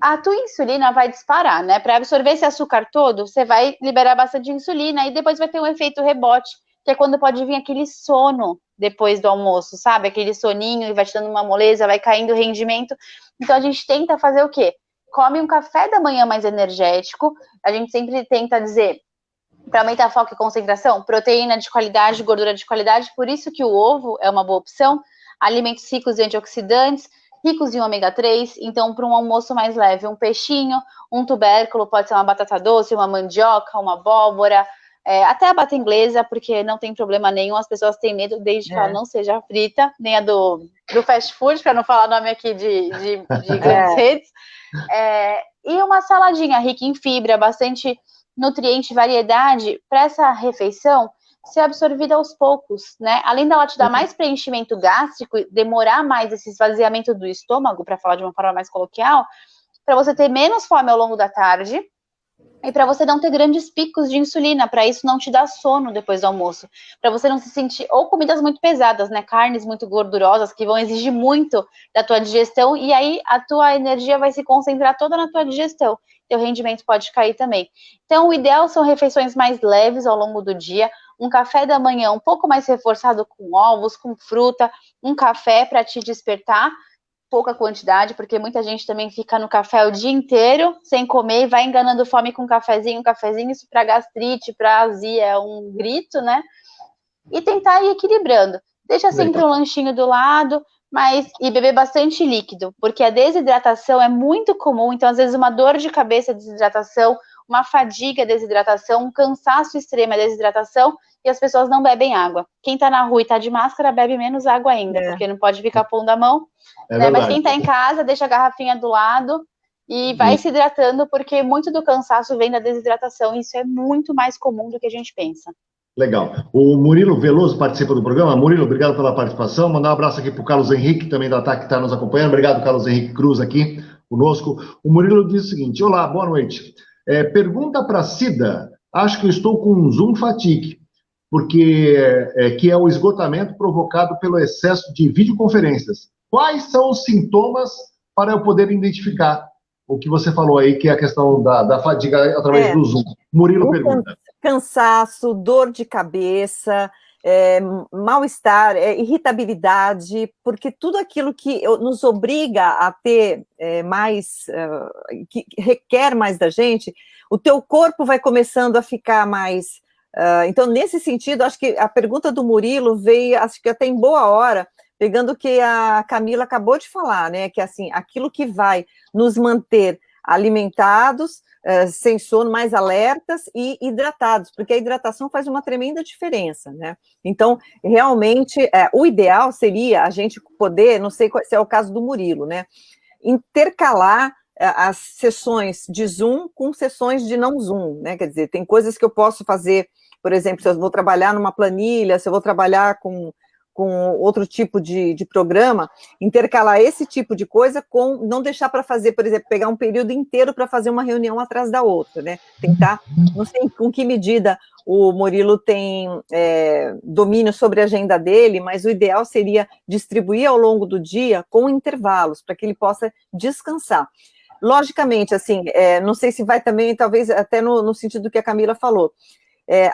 S6: A tua insulina vai disparar, né? Para absorver esse açúcar todo, você vai liberar bastante insulina e depois vai ter um efeito rebote, que é quando pode vir aquele sono depois do almoço, sabe? Aquele soninho e vai te dando uma moleza, vai caindo o rendimento. Então a gente tenta fazer o quê? Come um café da manhã mais energético. A gente sempre tenta dizer, para aumentar foco e concentração, proteína de qualidade, gordura de qualidade, por isso que o ovo é uma boa opção, alimentos ricos em antioxidantes, ricos em ômega 3, então para um almoço mais leve, um peixinho, um tubérculo, pode ser uma batata doce, uma mandioca, uma abóbora, até a batata inglesa, porque não tem problema nenhum, as pessoas têm medo desde que ela não seja frita, nem a do fast food, para não falar nome aqui de grandes redes, e uma saladinha rica em fibra, bastante nutriente, variedade, para essa refeição ser absorvida aos poucos, né? Além dela te dar mais preenchimento gástrico, demorar mais esse esvaziamento do estômago, para falar de uma forma mais coloquial, para você ter menos fome ao longo da tarde e para você não ter grandes picos de insulina, para isso não te dar sono depois do almoço, para você não se sentir, ou comidas muito pesadas, né? Carnes muito gordurosas que vão exigir muito da tua digestão e aí a tua energia vai se concentrar toda na tua digestão. Teu rendimento pode cair também. Então, o ideal são refeições mais leves ao longo do dia, um café da manhã um pouco mais reforçado com ovos, com fruta, um café para te despertar, pouca quantidade, porque muita gente também fica no café o dia inteiro, sem comer, e vai enganando fome com um cafezinho, isso para gastrite, para azia, é um grito, né? E tentar ir equilibrando. Deixa sempre um lanchinho do lado, e beber bastante líquido, porque a desidratação é muito comum, então às vezes uma dor de cabeça é desidratação, uma fadiga é desidratação, um cansaço extremo é desidratação, e as pessoas não bebem água. Quem tá na rua e tá de máscara bebe menos água ainda, porque não pode ficar pondo a mão, né? Mas quem tá em casa deixa a garrafinha do lado e vai se hidratando, porque muito do cansaço vem da desidratação, e isso é muito mais comum do que a gente pensa.
S4: Legal. O Murilo Veloso participa do programa. Murilo, obrigado pela participação. Mandar um abraço aqui para o Carlos Henrique, também da ATAC, que está nos acompanhando. Obrigado, Carlos Henrique Cruz, aqui conosco. O Murilo diz o seguinte: olá, boa noite. Pergunta para a Cida, acho que eu estou com um Zoom fatigue, porque que é o esgotamento provocado pelo excesso de videoconferências. Quais são os sintomas para eu poder identificar? o que você falou aí, que é a questão da fadiga através do Zoom. Murilo pergunta.
S5: Cansaço, dor de cabeça, mal-estar, irritabilidade, porque tudo aquilo que nos obriga a ter que requer mais da gente, o teu corpo vai começando a ficar mais... então, nesse sentido, acho que a pergunta do Murilo veio, acho que até em boa hora, pegando o que a Camila acabou de falar, né, que assim, aquilo que vai nos manter alimentados, sem sono, mais alertas e hidratados, porque a hidratação faz uma tremenda diferença, né? Então, realmente, o ideal seria a gente poder, não sei se é o caso do Murilo, né, intercalar as sessões de Zoom com sessões de não Zoom, né? Quer dizer, tem coisas que eu posso fazer, por exemplo, se eu vou trabalhar numa planilha, se eu vou trabalhar com outro tipo de programa, intercalar esse tipo de coisa com não deixar para fazer, por exemplo, pegar um período inteiro para fazer uma reunião atrás da outra, né? Tentar, não sei com que medida o Murilo tem domínio sobre a agenda dele, mas o ideal seria distribuir ao longo do dia com intervalos, para que ele possa descansar. Logicamente, assim, não sei se vai também, talvez até no sentido que a Camila falou,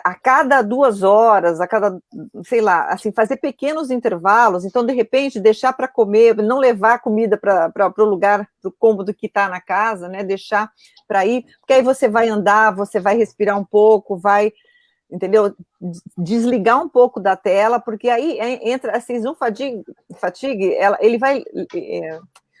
S5: a cada 2 horas, a cada, sei lá, assim, fazer pequenos intervalos, então, de repente, deixar para comer, não levar a comida para o lugar, para o cômodo que está na casa, né, deixar para ir, porque aí você vai andar, você vai respirar um pouco, vai, entendeu, desligar um pouco da tela, porque aí entra, assim, Zoom fatigue, ele vai...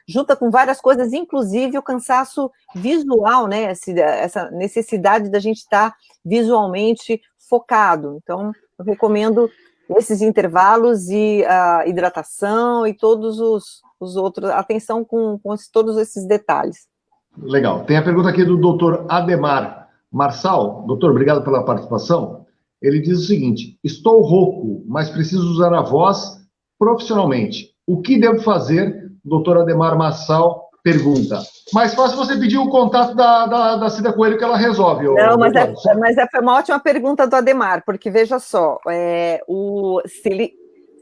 S5: junta com várias coisas, inclusive o cansaço visual, né? Essa necessidade da gente estar visualmente focado. Então, eu recomendo esses intervalos e a hidratação e todos os outros, atenção com todos esses detalhes.
S4: Legal. Tem a pergunta aqui do doutor Ademar Marçal. Doutor, obrigado pela participação. Ele diz o seguinte: estou rouco, mas preciso usar a voz profissionalmente. O que devo fazer? Doutor Ademar Marçal pergunta. Mais fácil você pedir o contato da Cida Coelho que ela resolve.
S5: Não, mas foi uma ótima pergunta do Ademar, porque veja só,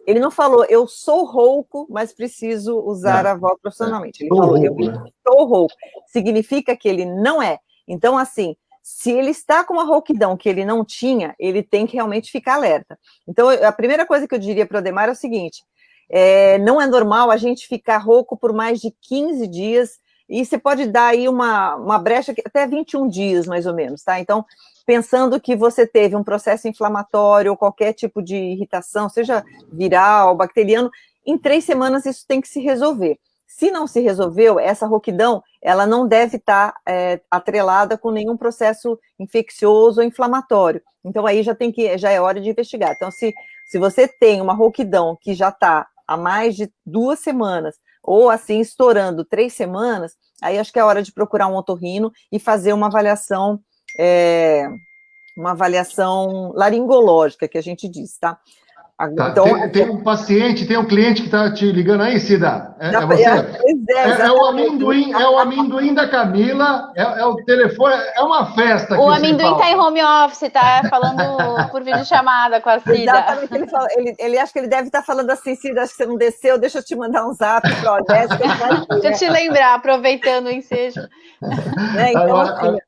S5: ele não falou, eu sou rouco, mas preciso usar a voz profissionalmente. Ele falou, eu estou rouco. Significa que ele não é. Então, assim, se ele está com uma rouquidão que ele não tinha, ele tem que realmente ficar alerta. Então, a primeira coisa que eu diria para o Ademar é o seguinte: não é normal a gente ficar rouco por mais de 15 dias, e você pode dar aí uma brecha, até 21 dias, mais ou menos, tá? Então, pensando que você teve um processo inflamatório ou qualquer tipo de irritação, seja viral, bacteriano, em 3 semanas isso tem que se resolver. Se não se resolveu, essa rouquidão, ela não deve estar atrelada com nenhum processo infeccioso ou inflamatório. Então, aí já é hora de investigar. Então, se você tem uma rouquidão que já está há mais de 2 semanas, ou assim, estourando 3 semanas, aí acho que é hora de procurar um otorrino e fazer uma avaliação laringológica, que a gente diz, tá?
S4: Então, tem um paciente, tem um cliente que está te ligando aí, Cida? É você? É o amendoim da Camila, é o telefone, é uma festa.
S6: O amendoim está em home office, está falando por videochamada com a Cida.
S5: Exatamente, ele acha que ele deve estar falando assim: Cida, acho que você não desceu, deixa eu te mandar um zap para o
S6: Deixa eu te lembrar, aproveitando o ensejo.
S5: Então, assim,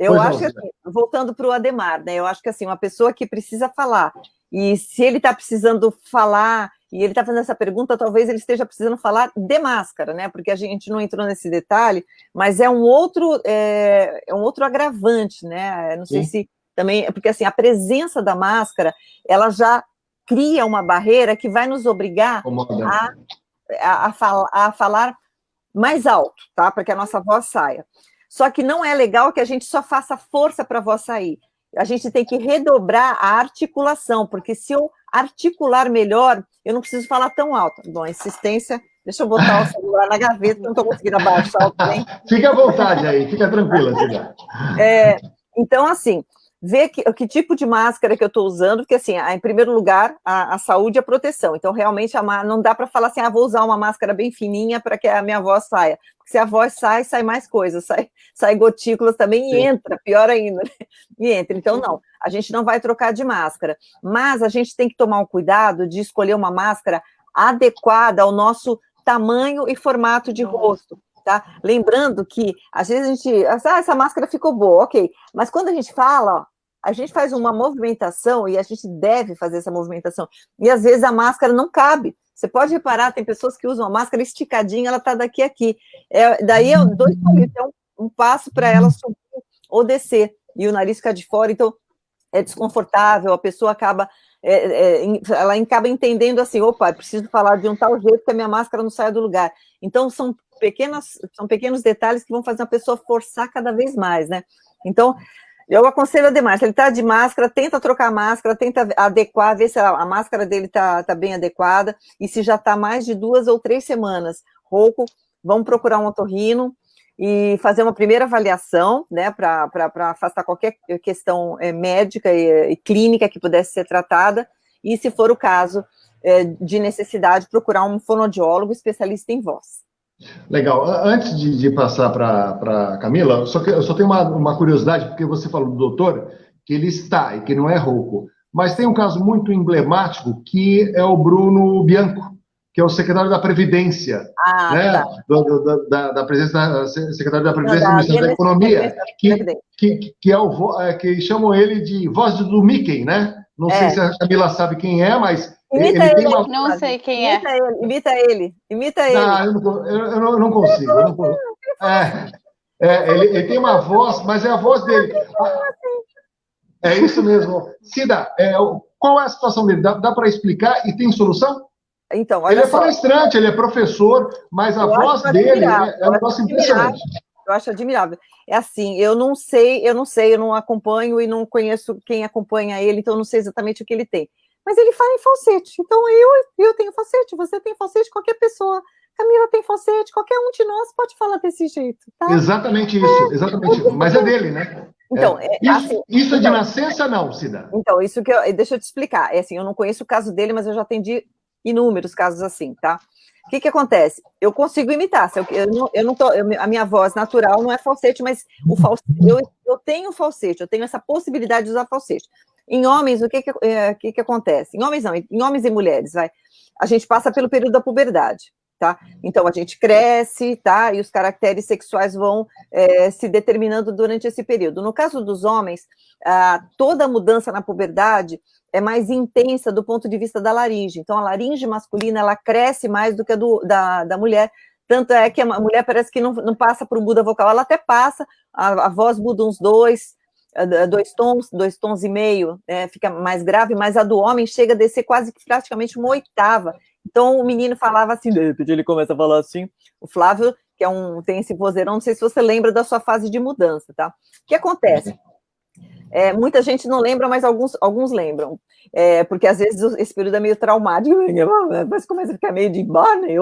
S5: eu acho que, assim, voltando para o Ademar, né, eu acho que assim, uma pessoa que precisa falar, e se ele está precisando falar, e ele está fazendo essa pergunta, talvez ele esteja precisando falar de máscara, né? Porque a gente não entrou nesse detalhe, mas é um outro agravante, né? Não sei se também, porque assim, a presença da máscara, ela já cria uma barreira que vai nos obrigar a falar mais alto, tá? Para que a nossa voz saia. Só que não é legal que a gente só faça força para a voz sair. A gente tem que redobrar a articulação, porque se eu articular melhor, eu não preciso falar tão alto. Bom, insistência, deixa eu botar o celular na gaveta, não estou conseguindo abaixar o trem.
S4: Fica à vontade aí, fica tranquila, Cida.
S5: Então, assim, ver que tipo de máscara que eu estou usando, porque, assim, em primeiro lugar, a saúde e a proteção. Então, realmente, não dá para falar assim, vou usar uma máscara bem fininha para que a minha voz saia. Porque se a voz sai mais coisas, sai gotículas também e entra, pior ainda, né? E entra. Então, não, a gente não vai trocar de máscara. Mas a gente tem que tomar um cuidado de escolher uma máscara adequada ao nosso tamanho e formato de rosto. tá? Lembrando que, às vezes, a gente... essa máscara ficou boa, ok. Mas quando a gente fala, ó, a gente faz uma movimentação, e a gente deve fazer essa movimentação, e às vezes a máscara não cabe. Você pode reparar, tem pessoas que usam a máscara esticadinha, ela está daqui a aqui. Daí é 2 palitos, é um passo para ela subir ou descer, e o nariz fica de fora, então é desconfortável, a pessoa acaba... ela acaba entendendo assim, opa, preciso falar de um tal jeito que a minha máscara não saia do lugar. Então, são pequenos detalhes que vão fazer a pessoa forçar cada vez mais, né? Então, eu aconselho a demais, se ele está de máscara, tenta trocar a máscara, tenta adequar, ver se a máscara dele está bem adequada, e se já está mais de 2 ou 3 semanas rouco, vamos procurar um otorrino e fazer uma primeira avaliação, né, para afastar qualquer questão médica e clínica que pudesse ser tratada, e se for o caso de necessidade, procurar um fonoaudiólogo especialista em voz.
S4: Legal. Antes de passar para Camila, eu só tenho uma curiosidade, porque você falou do doutor, que ele está, e que não é rouco, mas tem um caso muito emblemático, que é o Bruno Bianco, que é o secretário da Previdência, né? Tá. Da presença da secretária da Previdência do Ministério da Economia, que chamam ele de voz do Mickey, né? Não sei se a Camila sabe quem é, mas
S6: ele tem uma... Não sei quem é.
S5: Imita ele.
S4: Não, eu não consigo. Ele tem uma voz, mas é a voz dele. É isso mesmo. Cida, qual é a situação dele? Dá para explicar e tem solução?
S5: Então, olha
S4: ele é
S5: só.
S4: palestrante, ele é professor, mas a voz dele é um negócio impressionante.
S5: Eu acho admirável. É assim, eu não sei, eu não acompanho e não conheço quem acompanha ele, então eu não sei exatamente o que ele tem. Mas ele fala em falsete. Então eu tenho falsete, você tem falsete, qualquer pessoa. Camila tem falsete, qualquer um de nós pode falar desse jeito. Tá?
S4: Exatamente isso, exatamente. Mas é dele, né?
S5: Então,
S4: isso é de nascença, não, Cida?
S5: Então, isso que deixa eu te explicar. É assim, eu não conheço o caso dele, mas eu já atendi inúmeros casos assim, tá? O que acontece? Eu consigo imitar. A minha voz natural não é falsete, mas eu tenho falsete, eu tenho essa possibilidade de usar falsete. Em homens, o que acontece? Em homens não, em homens e mulheres, a gente passa pelo período da puberdade, tá? Então, a gente cresce, tá? E os caracteres sexuais vão se determinando durante esse período. No caso dos homens, toda mudança na puberdade é mais intensa do ponto de vista da laringe. Então, a laringe masculina, ela cresce mais do que a da mulher. Tanto é que a mulher parece que não passa por muda vocal, ela até passa, a voz muda uns 2 tons e meio, fica mais grave, mas a do homem chega a descer quase que praticamente uma oitava. Então, o menino falava assim, de repente ele começa a falar assim. O Flávio, que tem esse vozeirão, não sei se você lembra da sua fase de mudança, tá? O que acontece? Muita gente não lembra, mas alguns lembram, porque às vezes esse período é meio traumático, mas começa a ficar meio de Barney,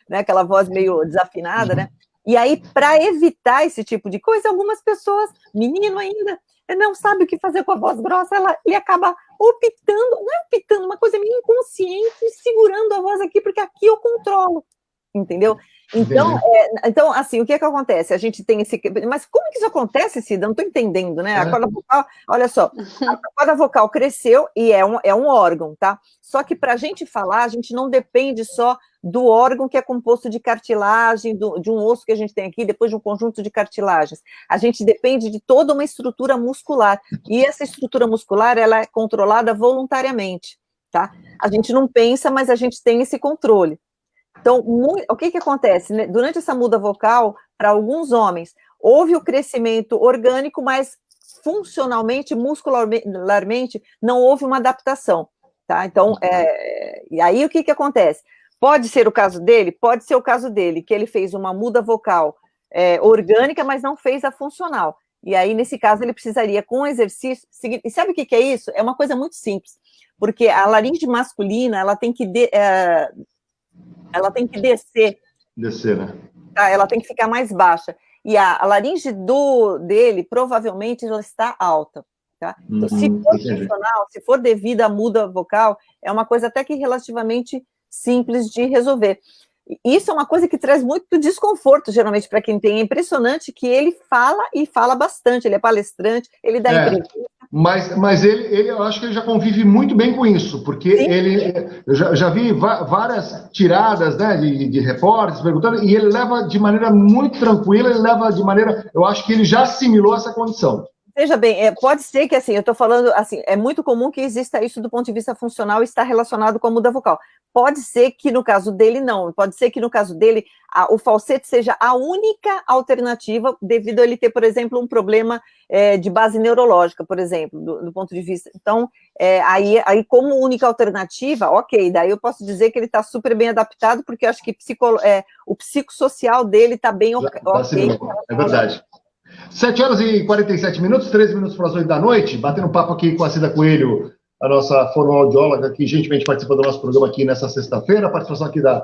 S5: né? Aquela voz meio desafinada, né? E aí, para evitar esse tipo de coisa, algumas pessoas, menino ainda, não sabe o que fazer com a voz grossa, ele acaba optando, não é optando, uma coisa meio inconsciente, segurando a voz aqui, porque aqui eu controlo, entendeu? Então, assim, o que acontece? A gente tem esse... Mas como que isso acontece, Cida? Não estou entendendo, né? A corda vocal, olha só, a corda vocal cresceu e é um órgão, tá? Só que para a gente falar, a gente não depende só do órgão que é composto de cartilagem, de um osso que a gente tem aqui, depois de um conjunto de cartilagens. A gente depende de toda uma estrutura muscular. E essa estrutura muscular, ela é controlada voluntariamente, tá? A gente não pensa, mas a gente tem esse controle. Então, o que acontece? Né? Durante essa muda vocal, para alguns homens, houve o crescimento orgânico, mas funcionalmente, muscularmente, não houve uma adaptação, tá? Então, e aí o que acontece? Pode ser o caso dele? Pode ser o caso dele, que ele fez uma muda vocal orgânica, mas não fez a funcional. E aí, nesse caso, ele precisaria, com exercício... E sabe o que é isso? É uma coisa muito simples, porque a laringe masculina, ela tem que descer.
S4: Descer, né?
S5: Tá? Ela tem que ficar mais baixa. E a laringe dele, provavelmente, ela está alta. Tá? Então, se for funcional, se for devido à muda vocal, é uma coisa até que relativamente simples de resolver. Isso é uma coisa que traz muito desconforto, geralmente, para quem tem. É impressionante que ele fala e fala bastante. Ele é palestrante, ele dá entrevista.
S4: Mas ele, eu acho que ele já convive muito bem com isso, porque
S5: Sim.
S4: eu já vi várias tiradas, né, de repórteres perguntando, e ele leva de maneira muito tranquila, ele leva de maneira, eu acho que ele já assimilou essa condição.
S5: Veja bem, pode ser que, assim, eu estou falando, assim, é muito comum que exista isso do ponto de vista funcional e está relacionado com a muda vocal. Pode ser que no caso dele, não. Pode ser que no caso dele, o falsete seja a única alternativa, devido a ele ter, por exemplo, um problema de base neurológica, por exemplo, do ponto de vista. Então, aí como única alternativa, ok, daí eu posso dizer que ele está super bem adaptado, porque eu acho que o psicossocial dele está bem ok.
S4: É verdade. 7h47, 13 minutos para as 8 da noite, batendo papo aqui com a Cida Coelho, a nossa fonoaudióloga, que gentilmente participa do nosso programa aqui nessa sexta-feira, a participação aqui da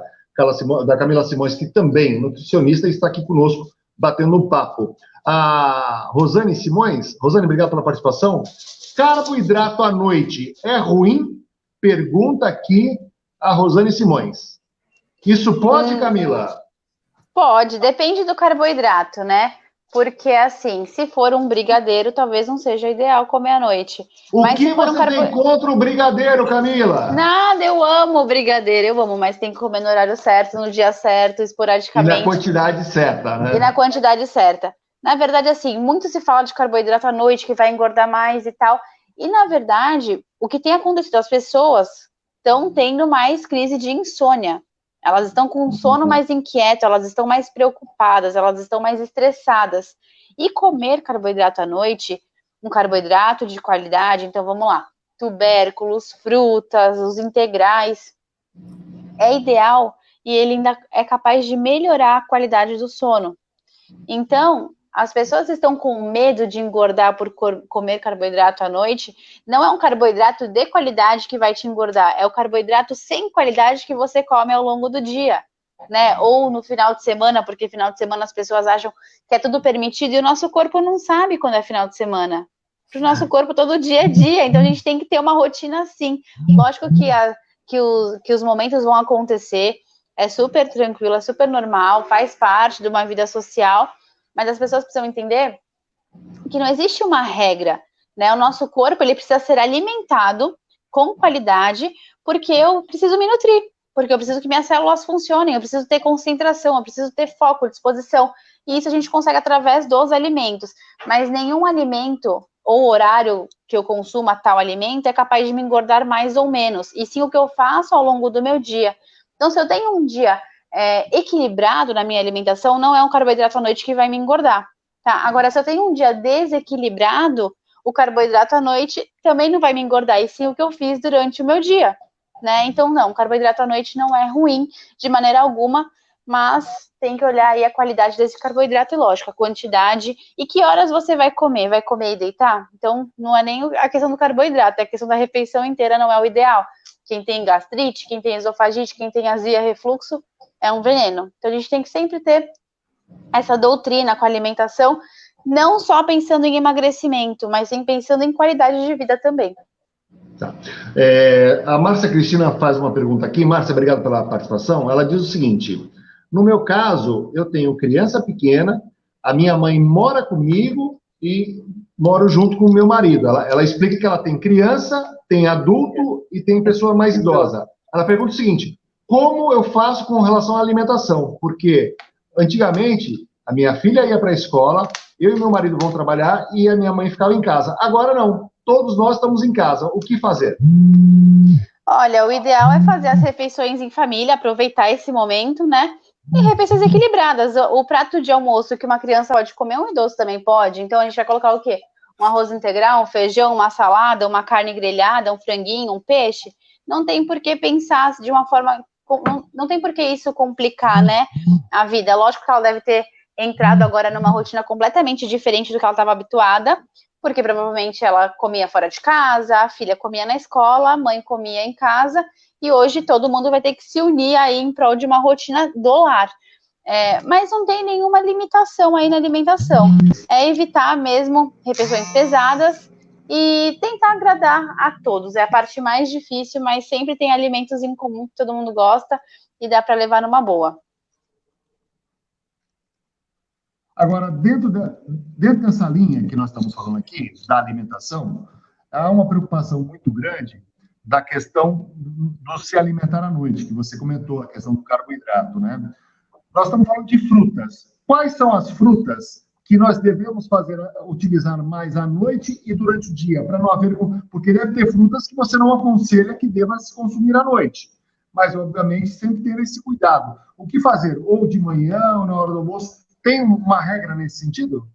S4: Camila Simões, que também, nutricionista, está aqui conosco, batendo um papo. A Rosane Simões, Rosane, obrigado pela participação. Carboidrato à noite é ruim? Pergunta aqui a Rosane Simões. Isso pode, Camila?
S6: Pode, depende do carboidrato, né? Porque, assim, se for um brigadeiro, talvez não seja ideal comer à noite.
S4: Mas que você tem contra o brigadeiro, Camila?
S6: Nada, eu amo brigadeiro, eu amo, mas tem que comer no horário certo, no dia certo, esporadicamente.
S4: E na quantidade certa, né?
S6: E na quantidade certa. Na verdade, assim, muito se fala de carboidrato à noite, que vai engordar mais e tal. E, na verdade, o que tem acontecido, as pessoas estão tendo mais crise de insônia. Elas estão com um sono mais inquieto, elas estão mais preocupadas, elas estão mais estressadas. E comer carboidrato à noite, um carboidrato de qualidade, então vamos lá, tubérculos, frutas, os integrais, é ideal e ele ainda é capaz de melhorar a qualidade do sono. Então, as pessoas estão com medo de engordar por comer carboidrato à noite, não é um carboidrato de qualidade que vai te engordar, é o carboidrato sem qualidade que você come ao longo do dia, né? Ou no final de semana, porque final de semana as pessoas acham que é tudo permitido e o nosso corpo não sabe quando é final de semana. Para o nosso corpo, todo dia é dia, então a gente tem que ter uma rotina assim. Lógico que os momentos vão acontecer, é super tranquilo, é super normal, faz parte de uma vida social, mas as pessoas precisam entender que não existe uma regra, né? O nosso corpo, ele precisa ser alimentado com qualidade, porque eu preciso me nutrir, porque eu preciso que minhas células funcionem, eu preciso ter concentração, eu preciso ter foco, disposição, e isso a gente consegue através dos alimentos, mas nenhum alimento ou horário que eu consuma tal alimento é capaz de me engordar mais ou menos, e sim o que eu faço ao longo do meu dia. Então, se eu tenho um dia equilibrado na minha alimentação, não é um carboidrato à noite que vai me engordar, tá? Agora, se eu tenho um dia desequilibrado, o carboidrato à noite também não vai me engordar, e sim o que eu fiz durante o meu dia, né? Então, não, carboidrato à noite não é ruim de maneira alguma, mas tem que olhar aí a qualidade desse carboidrato e, lógico, a quantidade e que horas você vai comer. Vai comer e deitar? Então, não é nem a questão do carboidrato, é a questão da refeição inteira, não é o ideal. Quem tem gastrite, quem tem esofagite, quem tem azia, refluxo, é um veneno. Então, a gente tem que sempre ter essa doutrina com a alimentação, não só pensando em emagrecimento, mas sim pensando em qualidade de vida também.
S4: Tá. A Márcia Cristina faz uma pergunta aqui. Márcia, obrigado pela participação. Ela diz o seguinte: no meu caso, eu tenho criança pequena, a minha mãe mora comigo e moro junto com o meu marido. Ela explica que ela tem criança, tem adulto e tem pessoa mais idosa. Ela pergunta o seguinte: como eu faço com relação à alimentação? Porque antigamente a minha filha ia para a escola, eu e meu marido vão trabalhar e a minha mãe ficava em casa. Agora não. Todos nós estamos em casa. O que fazer?
S6: Olha, o ideal é fazer as refeições em família, aproveitar esse momento, né? E refeições equilibradas. O prato de almoço que uma criança pode comer, um idoso também pode. Então, a gente vai colocar o quê? Um arroz integral, um feijão, uma salada, uma carne grelhada, um franguinho, um peixe. Não tem por que pensar de uma forma... Não tem por que isso complicar, né? A vida. Lógico que ela deve ter entrado agora numa rotina completamente diferente do que ela estava habituada, porque provavelmente ela comia fora de casa, a filha comia na escola, a mãe comia em casa, e hoje todo mundo vai ter que se unir aí em prol de uma rotina do lar. Mas não tem nenhuma limitação aí na alimentação. É evitar mesmo refeições pesadas e tentar agradar a todos. É a parte mais difícil, mas sempre tem alimentos em comum que todo mundo gosta e dá para levar numa boa.
S4: Agora, dentro dessa linha que nós estamos falando aqui, da alimentação, há uma preocupação muito grande da questão do se alimentar à noite, que você comentou, a questão do carboidrato, né? Nós estamos falando de frutas. Quais são as frutas que nós devemos utilizar mais à noite e durante o dia, para não haver... Porque deve ter frutas que você não aconselha que deva se consumir à noite. Mas, obviamente, sempre ter esse cuidado. O que fazer? Ou de manhã, ou na hora do almoço? Tem uma regra nesse sentido?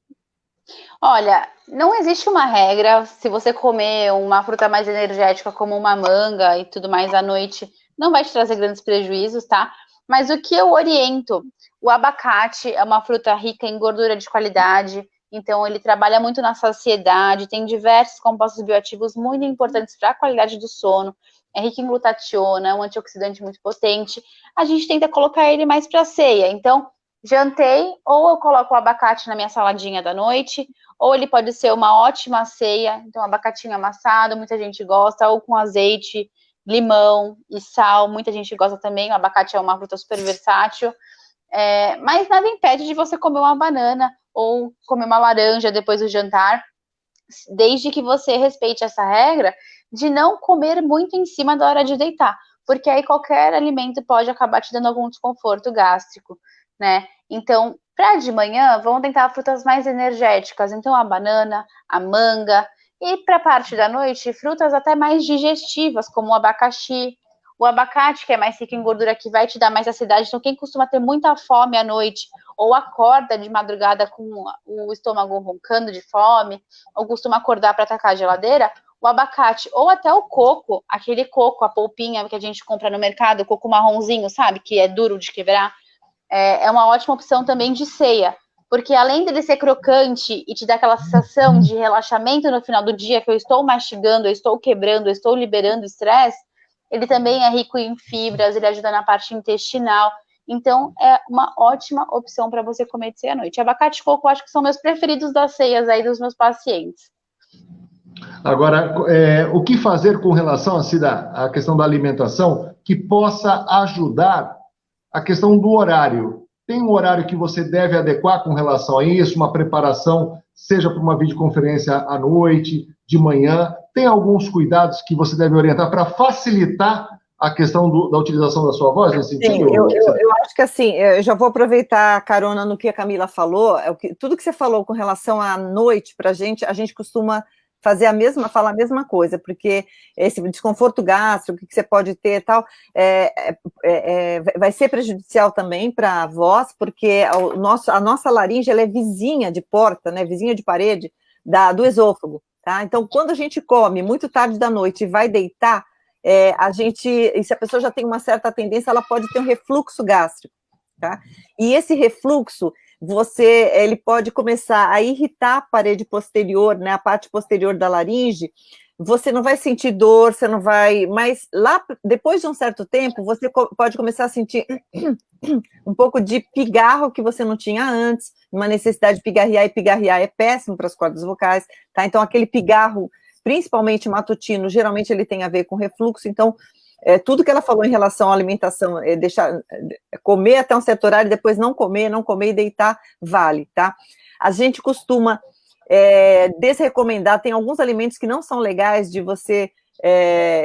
S6: Olha, não existe uma regra. Se você comer uma fruta mais energética, como uma manga e tudo mais à noite, não vai te trazer grandes prejuízos, tá? Mas o que eu oriento? O abacate é uma fruta rica em gordura de qualidade, então ele trabalha muito na saciedade, tem diversos compostos bioativos muito importantes para a qualidade do sono, é rico em glutationa, é um antioxidante muito potente. A gente tenta colocar ele mais para ceia, então jantei, ou eu coloco o abacate na minha saladinha da noite, ou ele pode ser uma ótima ceia, então abacatinho amassado, muita gente gosta, ou com azeite, limão e sal, muita gente gosta também. O abacate é uma fruta super versátil, mas nada impede de você comer uma banana ou comer uma laranja depois do jantar, desde que você respeite essa regra de não comer muito em cima da hora de deitar, porque aí qualquer alimento pode acabar te dando algum desconforto gástrico, né? Então, para de manhã, vamos tentar frutas mais energéticas, então a banana, a manga, e para a parte da noite, frutas até mais digestivas, como o abacaxi, o abacate, que é mais rico em gordura, que vai te dar mais saciedade. Então, quem costuma ter muita fome à noite, ou acorda de madrugada com o estômago roncando de fome, ou costuma acordar para atacar a geladeira, o abacate, ou até o coco, aquele coco, a polpinha que a gente compra no mercado, o coco marronzinho, sabe, que é duro de quebrar, é uma ótima opção também de ceia, porque além dele ser crocante e te dar aquela sensação de relaxamento no final do dia, que eu estou mastigando, eu estou quebrando, eu estou liberando estresse, ele também é rico em fibras, ele ajuda na parte intestinal, então é uma ótima opção para você comer de ceia à noite. Abacate e coco, eu acho que são meus preferidos das ceias aí dos meus pacientes.
S4: Agora, o que fazer com relação, Cida, à questão da alimentação, que possa ajudar a questão do horário? Tem um horário que você deve adequar com relação a isso, uma preparação, seja para uma videoconferência à noite, de manhã? Tem alguns cuidados que você deve orientar para facilitar a questão da utilização da sua voz nesse sentido?
S5: Sim, eu acho que assim, eu já vou aproveitar a carona no que a Camila falou. Tudo que você falou com relação à noite para a gente costuma falar a mesma coisa, porque esse desconforto gástrico que você pode ter e tal, vai ser prejudicial também para a voz, porque a nossa laringe ela é vizinha de porta, né, vizinha de parede do esôfago, tá? Então, quando a gente come muito tarde da noite e vai deitar, e se a pessoa já tem uma certa tendência, ela pode ter um refluxo gástrico, tá? E esse refluxo, ele pode começar a irritar a parede posterior, né, a parte posterior da laringe. Você não vai sentir dor, você não vai... Mas lá, depois de um certo tempo, você pode começar a sentir um pouco de pigarro que você não tinha antes, uma necessidade de pigarrear, e pigarrear é péssimo para as cordas vocais, tá? Então, aquele pigarro, principalmente matutino, geralmente ele tem a ver com refluxo. Então, tudo que ela falou em relação à alimentação, comer até um certo horário, depois não comer e deitar, vale, tá? A gente costuma desrecomendar, tem alguns alimentos que não são legais de você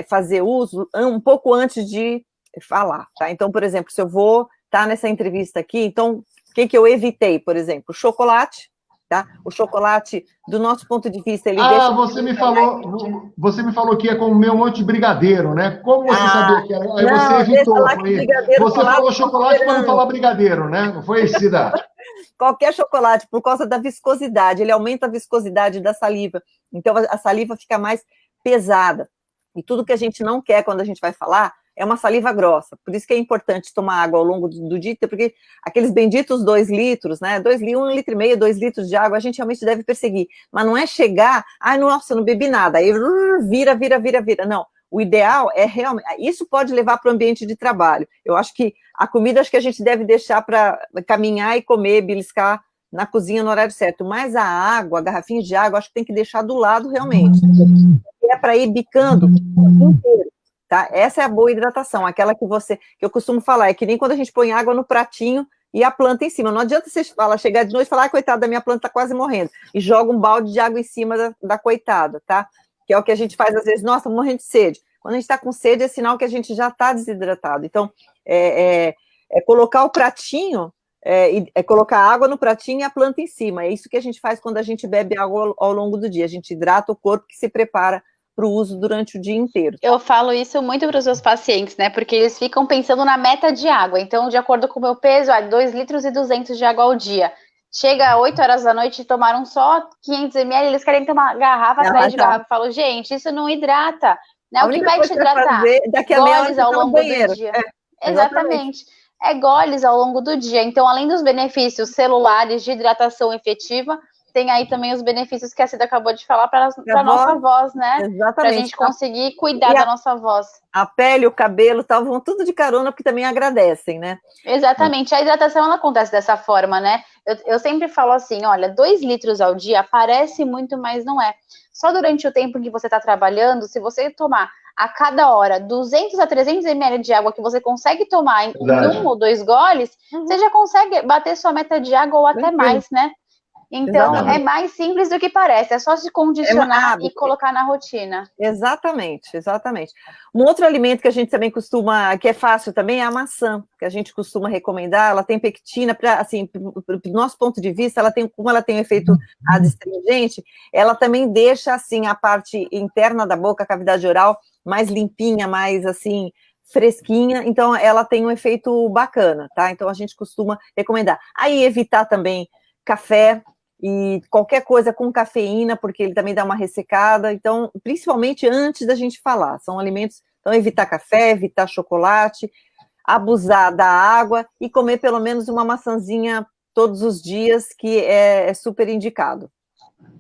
S5: fazer uso um pouco antes de falar, tá? Então, por exemplo, se eu vou estar nessa entrevista aqui, então, o que eu evitei, por exemplo? Chocolate, tá? O chocolate, do nosso ponto de vista, ele deixa...
S4: Você me falou que ia comer um monte de brigadeiro, né? Como você sabia que era? Aí você evitou. Você falou chocolate para não falar brigadeiro, né? Não foi isso, Cida?
S5: Qualquer chocolate, por causa da viscosidade, ele aumenta a viscosidade da saliva, então a saliva fica mais pesada, e tudo que a gente não quer quando a gente vai falar é uma saliva grossa, por isso que é importante tomar água ao longo do dia, porque aqueles benditos 2 litros, né, 1,5 litro, 2 litros de água, a gente realmente deve perseguir, mas não é chegar, nossa, eu não bebi nada, aí vira, não. O ideal é realmente, isso pode levar para o ambiente de trabalho. Eu acho que a comida, a gente deve deixar para caminhar e comer, beliscar na cozinha no horário certo, mas a água, garrafinhas de água, acho que tem que deixar do lado realmente. É para ir bicando o inteiro, tá? Essa é a boa hidratação, aquela que eu costumo falar, é que nem quando a gente põe água no pratinho e a planta em cima. Não adianta você chegar de noite e falar, coitada, da minha planta está quase morrendo, e joga um balde de água em cima da coitada, tá? Que é o que a gente faz às vezes, nossa, morrendo de sede. Quando a gente está com sede, é sinal que a gente já está desidratado. Então, colocar o pratinho, colocar água no pratinho e a planta em cima. É isso que a gente faz quando a gente bebe água ao longo do dia. A gente hidrata o corpo que se prepara para o uso durante o dia inteiro.
S6: Eu falo isso muito para os meus pacientes, né? Porque eles ficam pensando na meta de água. Então, de acordo com o meu peso, 2,2 litros de água ao dia. Chega 8 horas da noite e tomaram só 500 ml, eles querem tomar garrafa atrás de garrafa. Eu falo, gente, isso não hidrata. Né? O que vai te hidratar?
S5: Daqui a meia hora
S6: goles ao longo do dia. Exatamente. É goles ao longo do dia. Então, além dos benefícios celulares de hidratação efetiva, tem aí também os benefícios que a Cida acabou de falar para a nossa voz, né?
S5: Exatamente.
S6: Para a gente conseguir cuidar da nossa voz.
S5: A pele, o cabelo, tal, vão tudo de carona, porque também agradecem, né?
S6: Exatamente. A hidratação, ela acontece dessa forma, né? Eu sempre falo assim, olha, 2 litros ao dia parece muito, mas não é. Só durante o tempo que você está trabalhando, se você tomar a cada hora 200 a 300 ml de água que você consegue tomar em 1 ou 2 goles, você já consegue bater sua meta de água ou até mais, né? Então, é mais simples do que parece, é só se condicionar e colocar na rotina.
S5: Exatamente. Um outro alimento que a gente também costuma, que é fácil também, é a maçã, que a gente costuma recomendar. Ela tem pectina, assim, do nosso ponto de vista, como ela tem um efeito adstringente, ela também deixa, assim, a parte interna da boca, a cavidade oral, mais limpinha, mais, assim, fresquinha, então ela tem um efeito bacana, tá? Então a gente costuma recomendar. Aí evitar também café, e qualquer coisa com cafeína, porque ele também dá uma ressecada, então, principalmente antes da gente falar, são alimentos, então evitar café, evitar chocolate, abusar da água e comer pelo menos uma maçãzinha todos os dias, que é super indicado.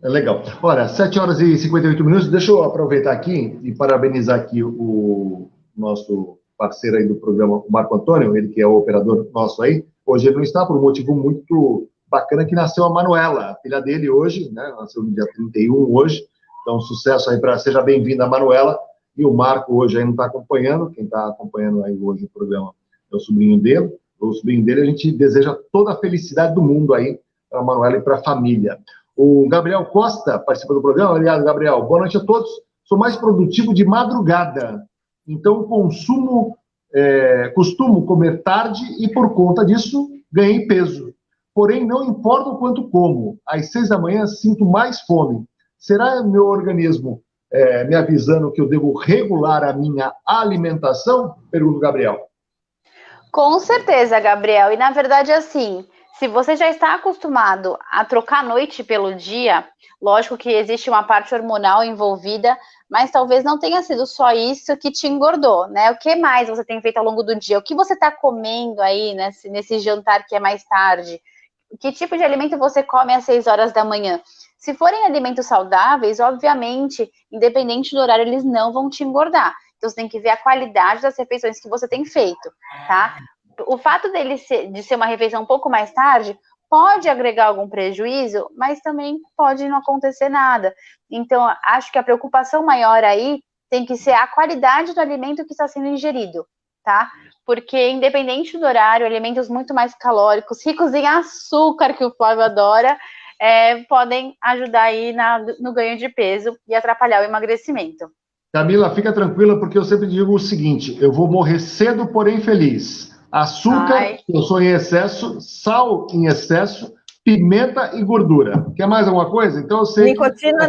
S4: É legal. Olha, 7 horas e 58 minutos, deixa eu aproveitar aqui e parabenizar aqui o nosso parceiro aí do programa, o Marco Antônio, ele que é o operador nosso aí, hoje ele não está por um motivo muito bacana, que nasceu a Manuela, a filha dele hoje, né? Nasceu no dia 31 hoje, então sucesso aí para seja bem-vinda a Manuela, e o Marco hoje aí não está acompanhando, quem está acompanhando aí hoje o programa é o sobrinho dele, a gente deseja toda a felicidade do mundo aí para a Manuela e para a família. O Gabriel Costa participa do programa. Obrigado, Gabriel. Boa noite a todos. Sou mais produtivo de madrugada, então costumo comer tarde e por conta disso ganhei peso. Porém, não importa o quanto como, às 6 da manhã sinto mais fome. Será meu organismo me avisando que eu devo regular a minha alimentação? Pergunta o Gabriel.
S6: Com certeza, Gabriel. E na verdade, assim, se você já está acostumado a trocar a noite pelo dia, lógico que existe uma parte hormonal envolvida, mas talvez não tenha sido só isso que te engordou, né? O que mais você tem feito ao longo do dia? O que você está comendo aí nesse jantar que é mais tarde? Que tipo de alimento você come às 6 horas da manhã? Se forem alimentos saudáveis, obviamente, independente do horário, eles não vão te engordar. Então, você tem que ver a qualidade das refeições que você tem feito, tá? O fato de ser uma refeição um pouco mais tarde pode agregar algum prejuízo, mas também pode não acontecer nada. Então, acho que a preocupação maior aí tem que ser a qualidade do alimento que está sendo ingerido, tá? Porque, independente do horário, alimentos muito mais calóricos, ricos em açúcar, que o Flávio adora, podem ajudar aí no ganho de peso e atrapalhar o emagrecimento.
S4: Camila, fica tranquila, porque eu sempre digo o seguinte, eu vou morrer cedo, porém feliz. Açúcar, eu sou em excesso, sal em excesso, pimenta e gordura. Quer mais alguma coisa? Então eu sei.
S5: Nicotina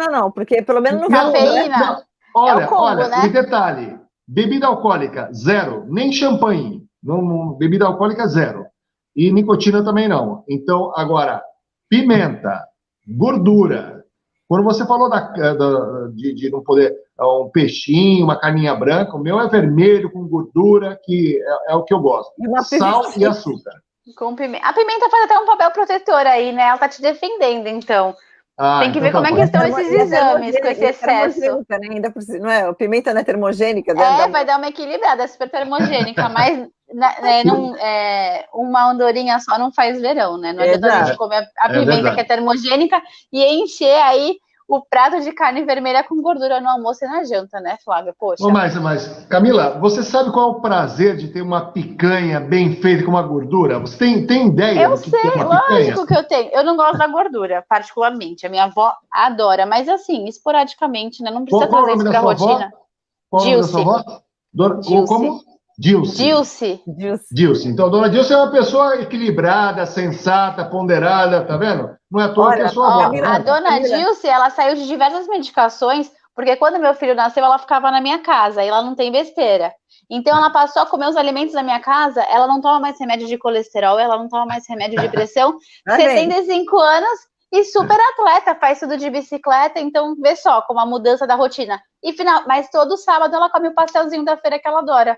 S5: não, porque pelo menos não vai.
S6: Cafeína.
S4: Olha,
S6: né?
S4: E detalhe, bebida alcoólica, 0, nem champanhe. Bebida alcoólica, 0. E nicotina também não. Então, agora, pimenta, gordura. Quando você falou de não poder, um peixinho, uma carninha branca, o meu é vermelho, com gordura, que é o que eu gosto. Sal e açúcar.
S6: Com pimenta. A pimenta faz até um papel protetor aí, né? Ela tá te defendendo, então. Tem que ver como é que estão esses exames com esse excesso.
S5: Né? Ainda por cima, não é? A pimenta não é termogênica?
S6: Vai dar uma equilibrada, é super termogênica, mas uma andorinha só não faz verão, né? Não adianta a gente comer a pimenta que é termogênica e encher aí o prato de carne vermelha com gordura no almoço e na janta, né, Flávia? Poxa.
S4: Mas, Camila, você sabe qual é o prazer de ter uma picanha bem feita com uma gordura? Você tem ideia
S6: Eu
S4: do que
S6: sei,
S4: é uma picanha?
S6: lógico que eu tenho. Eu não gosto da gordura, particularmente. A minha avó adora, mas assim, esporadicamente, né? Não precisa
S4: Qual o
S6: trazer
S4: nome
S6: isso
S4: da
S6: pra
S4: sua avó?
S6: rotina.
S4: Qual o nome da sua avó?
S6: Dilce.
S4: Como? Dilce. Dilce. Então, dona Dilce é uma pessoa equilibrada, sensata, ponderada, tá vendo? Não é à toa que é sua avó.
S6: A dona Dilce, ela saiu de diversas medicações, porque quando meu filho nasceu, ela ficava na minha casa, e ela não tem besteira. Então, ela passou a comer os alimentos da minha casa, ela não toma mais remédio de colesterol, ela não toma mais remédio de pressão, 75 anos e super atleta, faz tudo de bicicleta, então vê só como a mudança da rotina. Mas todo sábado ela come o pastelzinho da feira que ela adora.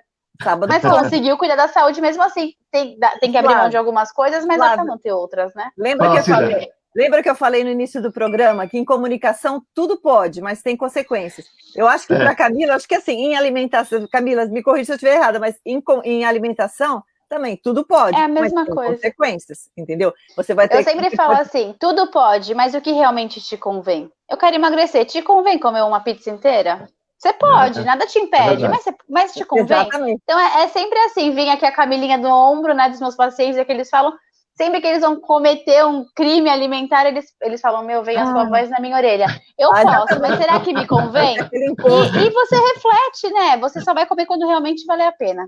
S6: Mas conseguiu cuidar da saúde mesmo assim. Tem que abrir mão de algumas coisas, mas dá para manter outras, né?
S5: Lembra que eu falei no início do programa que em comunicação tudo pode, mas tem consequências. Eu acho que para Camila, acho que assim, em alimentação, Camila, me corrija se eu estiver errada, mas em alimentação também tudo pode.
S6: É a mesma
S5: mas tem
S6: coisa.
S5: Consequências, entendeu? Você vai ter
S6: eu sempre falo assim, tudo pode, mas o que realmente te convém? Eu quero emagrecer, te convém comer uma pizza inteira? Você pode, nada te impede, mas te convém.
S5: Exatamente.
S6: Então é sempre assim, vem aqui a Camilinha do ombro, né, dos meus pacientes, é que eles falam, sempre que eles vão cometer um crime alimentar, eles falam, vem a sua voz na minha orelha. Eu posso, mas será que me convém? E você reflete, né? Você só vai comer quando realmente valer a pena.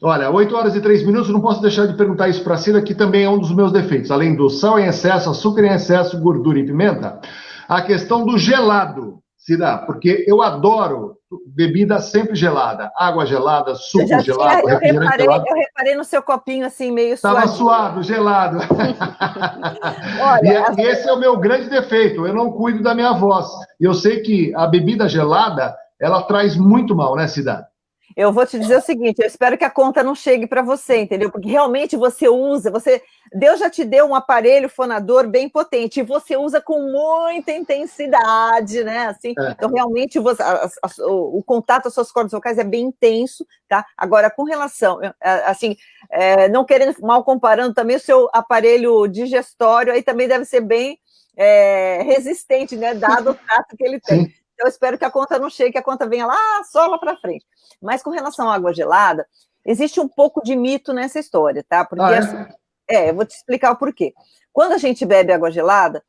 S4: Olha, 8h03, não posso deixar de perguntar isso para a Cida, que também é um dos meus defeitos. Além do sal em excesso, açúcar em excesso, gordura e pimenta, a questão do gelado, Cida, porque eu adoro bebida sempre gelada, água gelada, suco gelado, refrigerante gelado.
S5: Eu reparei no seu copinho assim, meio suado.
S4: Estava suado, gelado.
S5: Olha,
S4: e esse é o meu grande defeito, eu não cuido da minha voz. E eu sei que a bebida gelada, ela traz muito mal, né, Cida?
S5: Eu vou te dizer o seguinte, eu espero que a conta não chegue para você, entendeu? Porque realmente você usa, Deus já te deu um aparelho fonador bem potente, e você usa com muita intensidade, né? Assim, Então, realmente, o contato às suas cordas vocais é bem intenso, tá? Agora, com relação, assim, não querendo, mal comparando, também o seu aparelho digestório aí também deve ser bem resistente, né? Dado o trato que ele tem. Sim. Eu espero que a conta não chegue, que a conta venha só lá para frente. Mas com relação à água gelada, existe um pouco de mito nessa história, tá? Porque eu vou te explicar o porquê. Quando a gente bebe água gelada,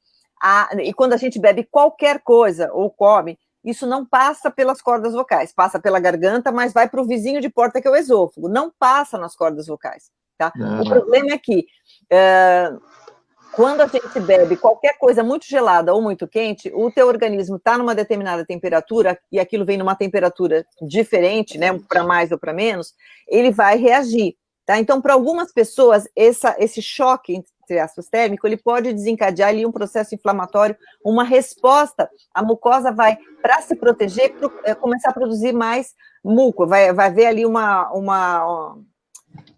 S5: e quando a gente bebe qualquer coisa ou come, isso não passa pelas cordas vocais, passa pela garganta, mas vai para o vizinho de porta, que é o esôfago, não passa nas cordas vocais, tá? O problema é que quando a gente bebe qualquer coisa muito gelada ou muito quente, o teu organismo está numa determinada temperatura, e aquilo vem numa temperatura diferente, né, para mais ou para menos, ele vai reagir, tá? Então, para algumas pessoas, esse choque, entre aspas, térmico, ele pode desencadear ali um processo inflamatório, uma resposta, a mucosa vai, para se proteger, começar a produzir mais muco, vai haver ali uma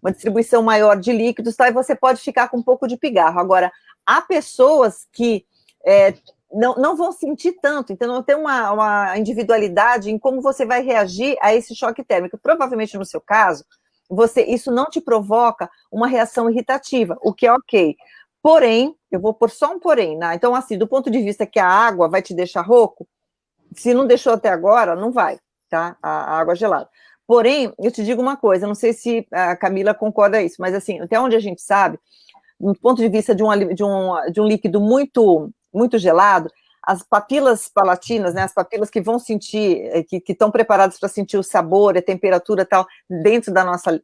S5: distribuição maior de líquidos, tá? E você pode ficar com um pouco de pigarro. Agora, há pessoas que não vão sentir tanto, então não tem uma individualidade em como você vai reagir a esse choque térmico. Provavelmente, no seu caso, isso não te provoca uma reação irritativa, o que é ok. Porém, eu vou pôr só um porém, né? Então, assim, do ponto de vista que a água vai te deixar rouco, se não deixou até agora, não vai, tá? A água gelada. Porém, eu te digo uma coisa, não sei se a Camila concorda isso, mas assim, até onde a gente sabe, do ponto de vista de um líquido muito, muito gelado, as papilas palatinas, né, as papilas que vão sentir, que estão preparadas para sentir o sabor, a temperatura e tal, dentro da nossa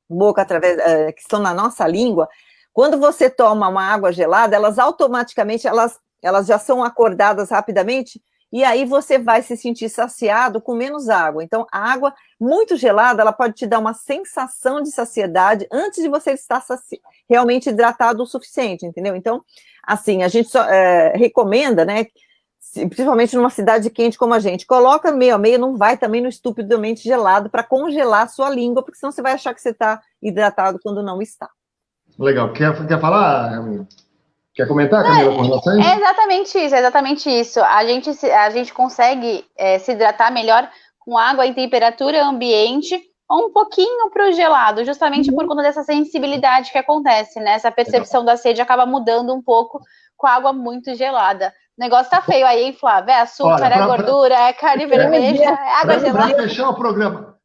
S5: boca, que estão na nossa língua, quando você toma uma água gelada, elas automaticamente, elas já são acordadas rapidamente, e aí você vai se sentir saciado com menos água. Então, a água muito gelada, ela pode te dar uma sensação de saciedade antes de você estar realmente hidratado o suficiente, entendeu? Então, assim, a gente só recomenda, né, principalmente numa cidade quente como a gente, coloca meio a meio, não vai também no estupidamente gelado para congelar a sua língua, porque senão você vai achar que você está hidratado quando não está.
S4: Legal. Quer falar, Camila? Quer comentar, Camila, com relação a isso?
S6: É exatamente isso. A gente consegue se hidratar melhor com água em temperatura ambiente ou um pouquinho para o gelado, justamente por conta dessa sensibilidade que acontece, né? Essa percepção da sede acaba mudando um pouco com a água muito gelada. negócio tá feio aí, hein, Flávio? É açúcar, é gordura, é carne vermelha, é água gelada.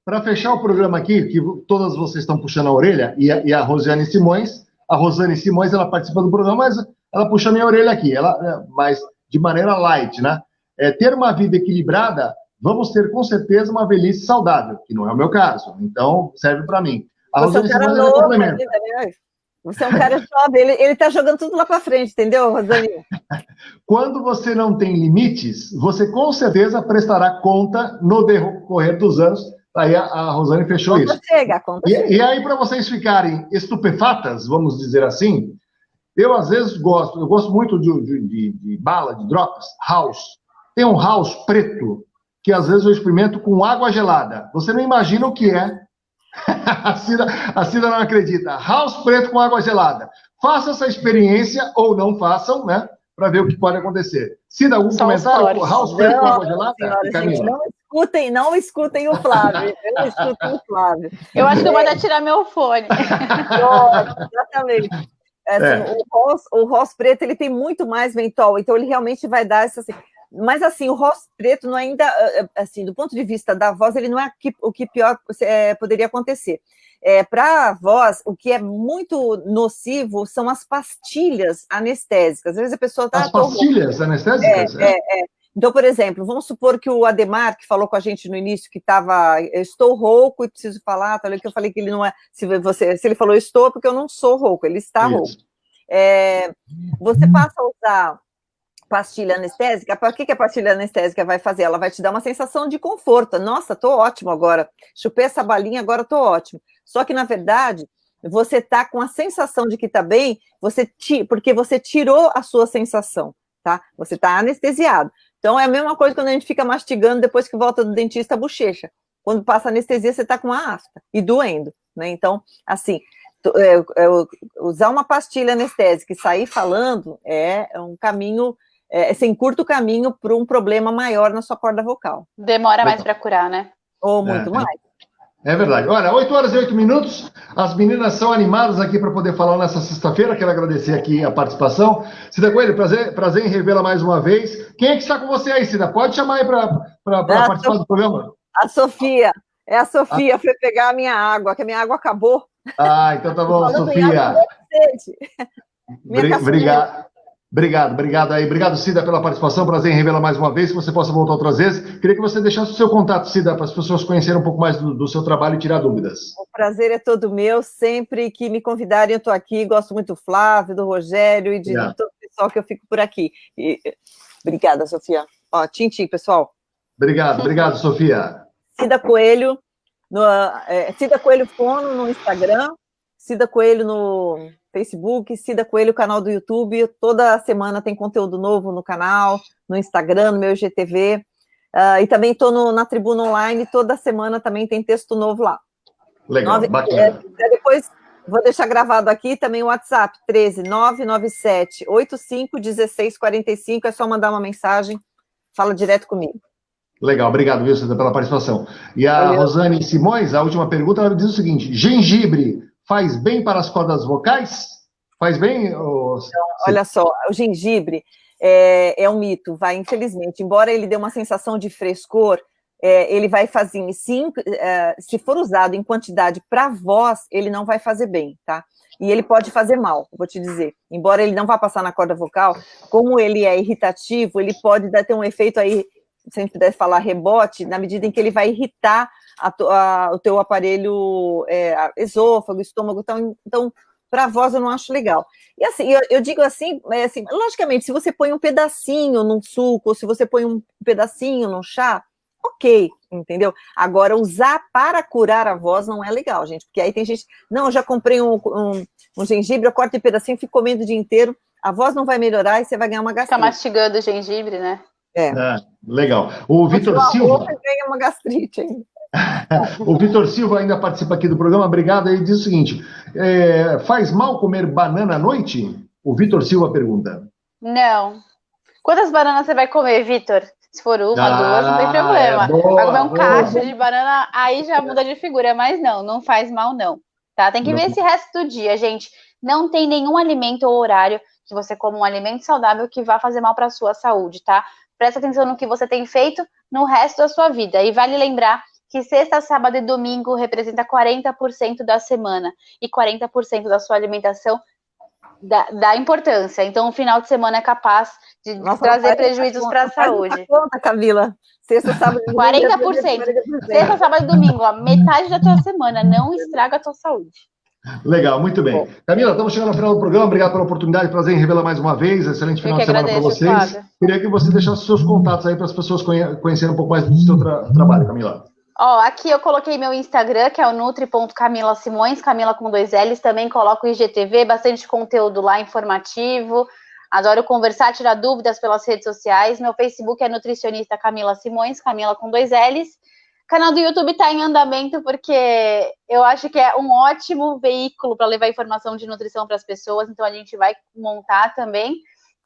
S4: Para fechar o programa aqui, que todas vocês estão puxando a orelha, e a Rosane Simões, ela participa do programa, mas ela puxa a minha orelha aqui, mas de maneira light, né? Ter uma vida equilibrada, vamos ter com certeza uma velhice saudável, que não é o meu caso, então serve para mim. A Rosane Simões é complemento.
S5: Você é um cara jovem, ele tá jogando tudo lá para frente, entendeu, Rosane?
S4: Quando você não tem limites, você com certeza prestará conta no decorrer dos anos. Aí a Rosane fechou isso. E aí, para vocês ficarem estupefatas, vamos dizer assim, eu às vezes gosto muito de bala, de drops, house. Tem um house preto, que às vezes eu experimento com água gelada. Você não imagina o que é. A Cida não acredita. House preto com água gelada. Faça essa experiência ou não façam, né? Para ver o que pode acontecer. Cida, algum comentário? House preto com água gelada?
S5: Senhora, gente, não escutem o Flávio. Eu escuto o Flávio.
S6: Eu acho que eu vou até tirar meu fone.
S5: Exatamente. O House preto, ele tem muito mais mentol, então ele realmente vai dar essa... Mas, assim, o rosto preto não é ainda, assim, do ponto de vista da voz, ele não é o que pior poderia acontecer. Para a voz, o que é muito nocivo são as pastilhas anestésicas. Às vezes a pessoa está...
S4: As pastilhas anestésicas?
S5: Então, por exemplo, vamos supor que o Ademar, que falou com a gente no início, que estava, eu estou rouco e preciso falar, tá, que eu falei que ele não é... Se ele falou estou, porque eu não sou rouco, ele está rouco. Você passa a usar... pastilha anestésica, para que a pastilha anestésica vai fazer? Ela vai te dar uma sensação de conforto. Nossa, tô ótimo agora. Chupei essa balinha, agora tô ótimo. Só que, na verdade, você tá com a sensação de que tá bem, porque você tirou a sua sensação, tá? Você tá anestesiado. Então, é a mesma coisa quando a gente fica mastigando depois que volta do dentista a bochecha. Quando passa a anestesia, você tá com uma afta e doendo, né? Então, assim... usar uma pastilha anestésica e sair falando é um caminho... você encurta o caminho para um problema maior na sua corda vocal.
S6: Demora mais para curar, né?
S5: Ou muito mais.
S4: É verdade. Olha, 8h08, as meninas são animadas aqui para poder falar nessa sexta-feira, quero agradecer aqui a participação. Cida Coelho, prazer em revê-la mais uma vez. Quem é que está com você aí, Cida? Pode chamar aí para participar do programa.
S5: A Sofia. A Sofia foi pegar a minha água, que a minha água acabou.
S4: Então tá bom, Sofia. Obrigado aí. Obrigado, Cida, pela participação. Prazer em revê-la mais uma vez, que você possa voltar outras vezes. Queria que você deixasse o seu contato, Cida, para as pessoas conhecerem um pouco mais do seu trabalho e tirar dúvidas.
S5: O prazer é todo meu. Sempre que me convidarem, eu estou aqui. Gosto muito do Flávio, do Rogério e de todo o pessoal que eu fico por aqui. Obrigada, Sofia. Tchim, pessoal.
S4: Obrigado, Sofia.
S5: Cida Coelho, Cida Coelho Fono no Instagram, Cida Coelho no Facebook, Cida Coelho, canal do YouTube. Toda semana tem conteúdo novo no canal, no Instagram, no meu IGTV. E também estou na Tribuna Online, toda semana também tem texto novo lá.
S4: Legal, bacana.
S5: Depois vou deixar gravado aqui também o WhatsApp, 13997851645. É só mandar uma mensagem, fala direto comigo.
S4: Legal, obrigado, viu, Cida, pela participação. E a Rosane Simões, a última pergunta, ela diz o seguinte: gengibre faz bem para as cordas vocais? Faz bem?
S5: Então, olha só, o gengibre é um mito, infelizmente, embora ele dê uma sensação de frescor, ele vai fazer, se for usado em quantidade para voz, ele não vai fazer bem, tá? E ele pode fazer mal, vou te dizer. Embora ele não vá passar na corda vocal, como ele é irritativo, ele pode ter um efeito aí, se a gente puder falar rebote, na medida em que ele vai irritar o teu aparelho esôfago, estômago, então para a voz eu não acho legal. E assim, eu digo assim, logicamente, se você põe um pedacinho num suco, ou se você põe um pedacinho num chá, ok, entendeu? Agora, usar para curar a voz não é legal, gente, porque aí tem gente, não, eu já comprei um gengibre, eu corto em pedacinho, fico comendo o dia inteiro, a voz não vai melhorar e você vai ganhar uma gastrite.
S6: Fica mastigando o gengibre, né?
S4: Legal. O Vitor Silva...
S5: ganha uma gastrite ainda.
S4: O Vitor Silva ainda participa aqui do programa, obrigado. Ele diz o seguinte: faz mal comer banana à noite? O Vitor Silva pergunta.
S6: Não. Quantas bananas você vai comer, Vitor? Se for uma, duas, não tem problema. Vai comer um cacho de banana, aí já muda de figura, mas não faz mal não. Tá? Tem que ver esse resto do dia, gente. Não tem nenhum alimento ou horário que você coma um alimento saudável que vai fazer mal para a sua saúde, tá? Presta atenção no que você tem feito no resto da sua vida. E vale lembrar que sexta, sábado e domingo representa 40% da semana e 40% da sua alimentação dá importância. Então, o final de semana é capaz de trazer prejuízos para a saúde.
S5: Conta, Camila. Sexta, sábado e domingo.
S6: 40%. Sexta, sábado e domingo, ó, metade da tua semana. Não estraga a tua saúde.
S4: Legal, muito bem. Bom, Camila, estamos chegando ao final do programa. Obrigado pela oportunidade, prazer em revê-la mais uma vez. Excelente final de semana para vocês. Flávio. Queria que você deixasse seus contatos aí para as pessoas conhecerem um pouco mais do seu trabalho, Camila.
S6: Ó, aqui eu coloquei meu Instagram, que é o nutri.camilasimões, Camila com 2 L's. Também coloco o IGTV, bastante conteúdo lá informativo. Adoro conversar, tirar dúvidas pelas redes sociais. Meu Facebook é nutricionista Camila Simões, Camila com 2 L's. O canal do YouTube está em andamento porque eu acho que é um ótimo veículo para levar informação de nutrição para as pessoas, então a gente vai montar também.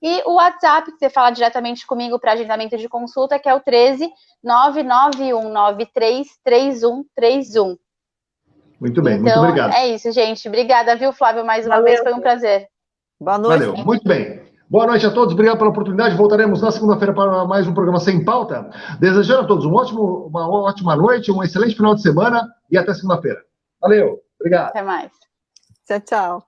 S6: E o WhatsApp, que você fala diretamente comigo para agendamento de consulta, que é o 13 99193 3131.
S4: Muito bem,
S6: então,
S4: muito obrigado.
S6: É isso, gente. Obrigada, viu, Flávio, mais uma vez, foi um prazer.
S5: Boa noite.
S4: Valeu, muito bem. Boa noite a todos, obrigado pela oportunidade. Voltaremos na segunda-feira para mais um programa Sem Pauta. Desejando a todos uma ótima noite, um excelente final de semana e até segunda-feira. Valeu, obrigado.
S6: Até mais.
S5: Tchau, tchau.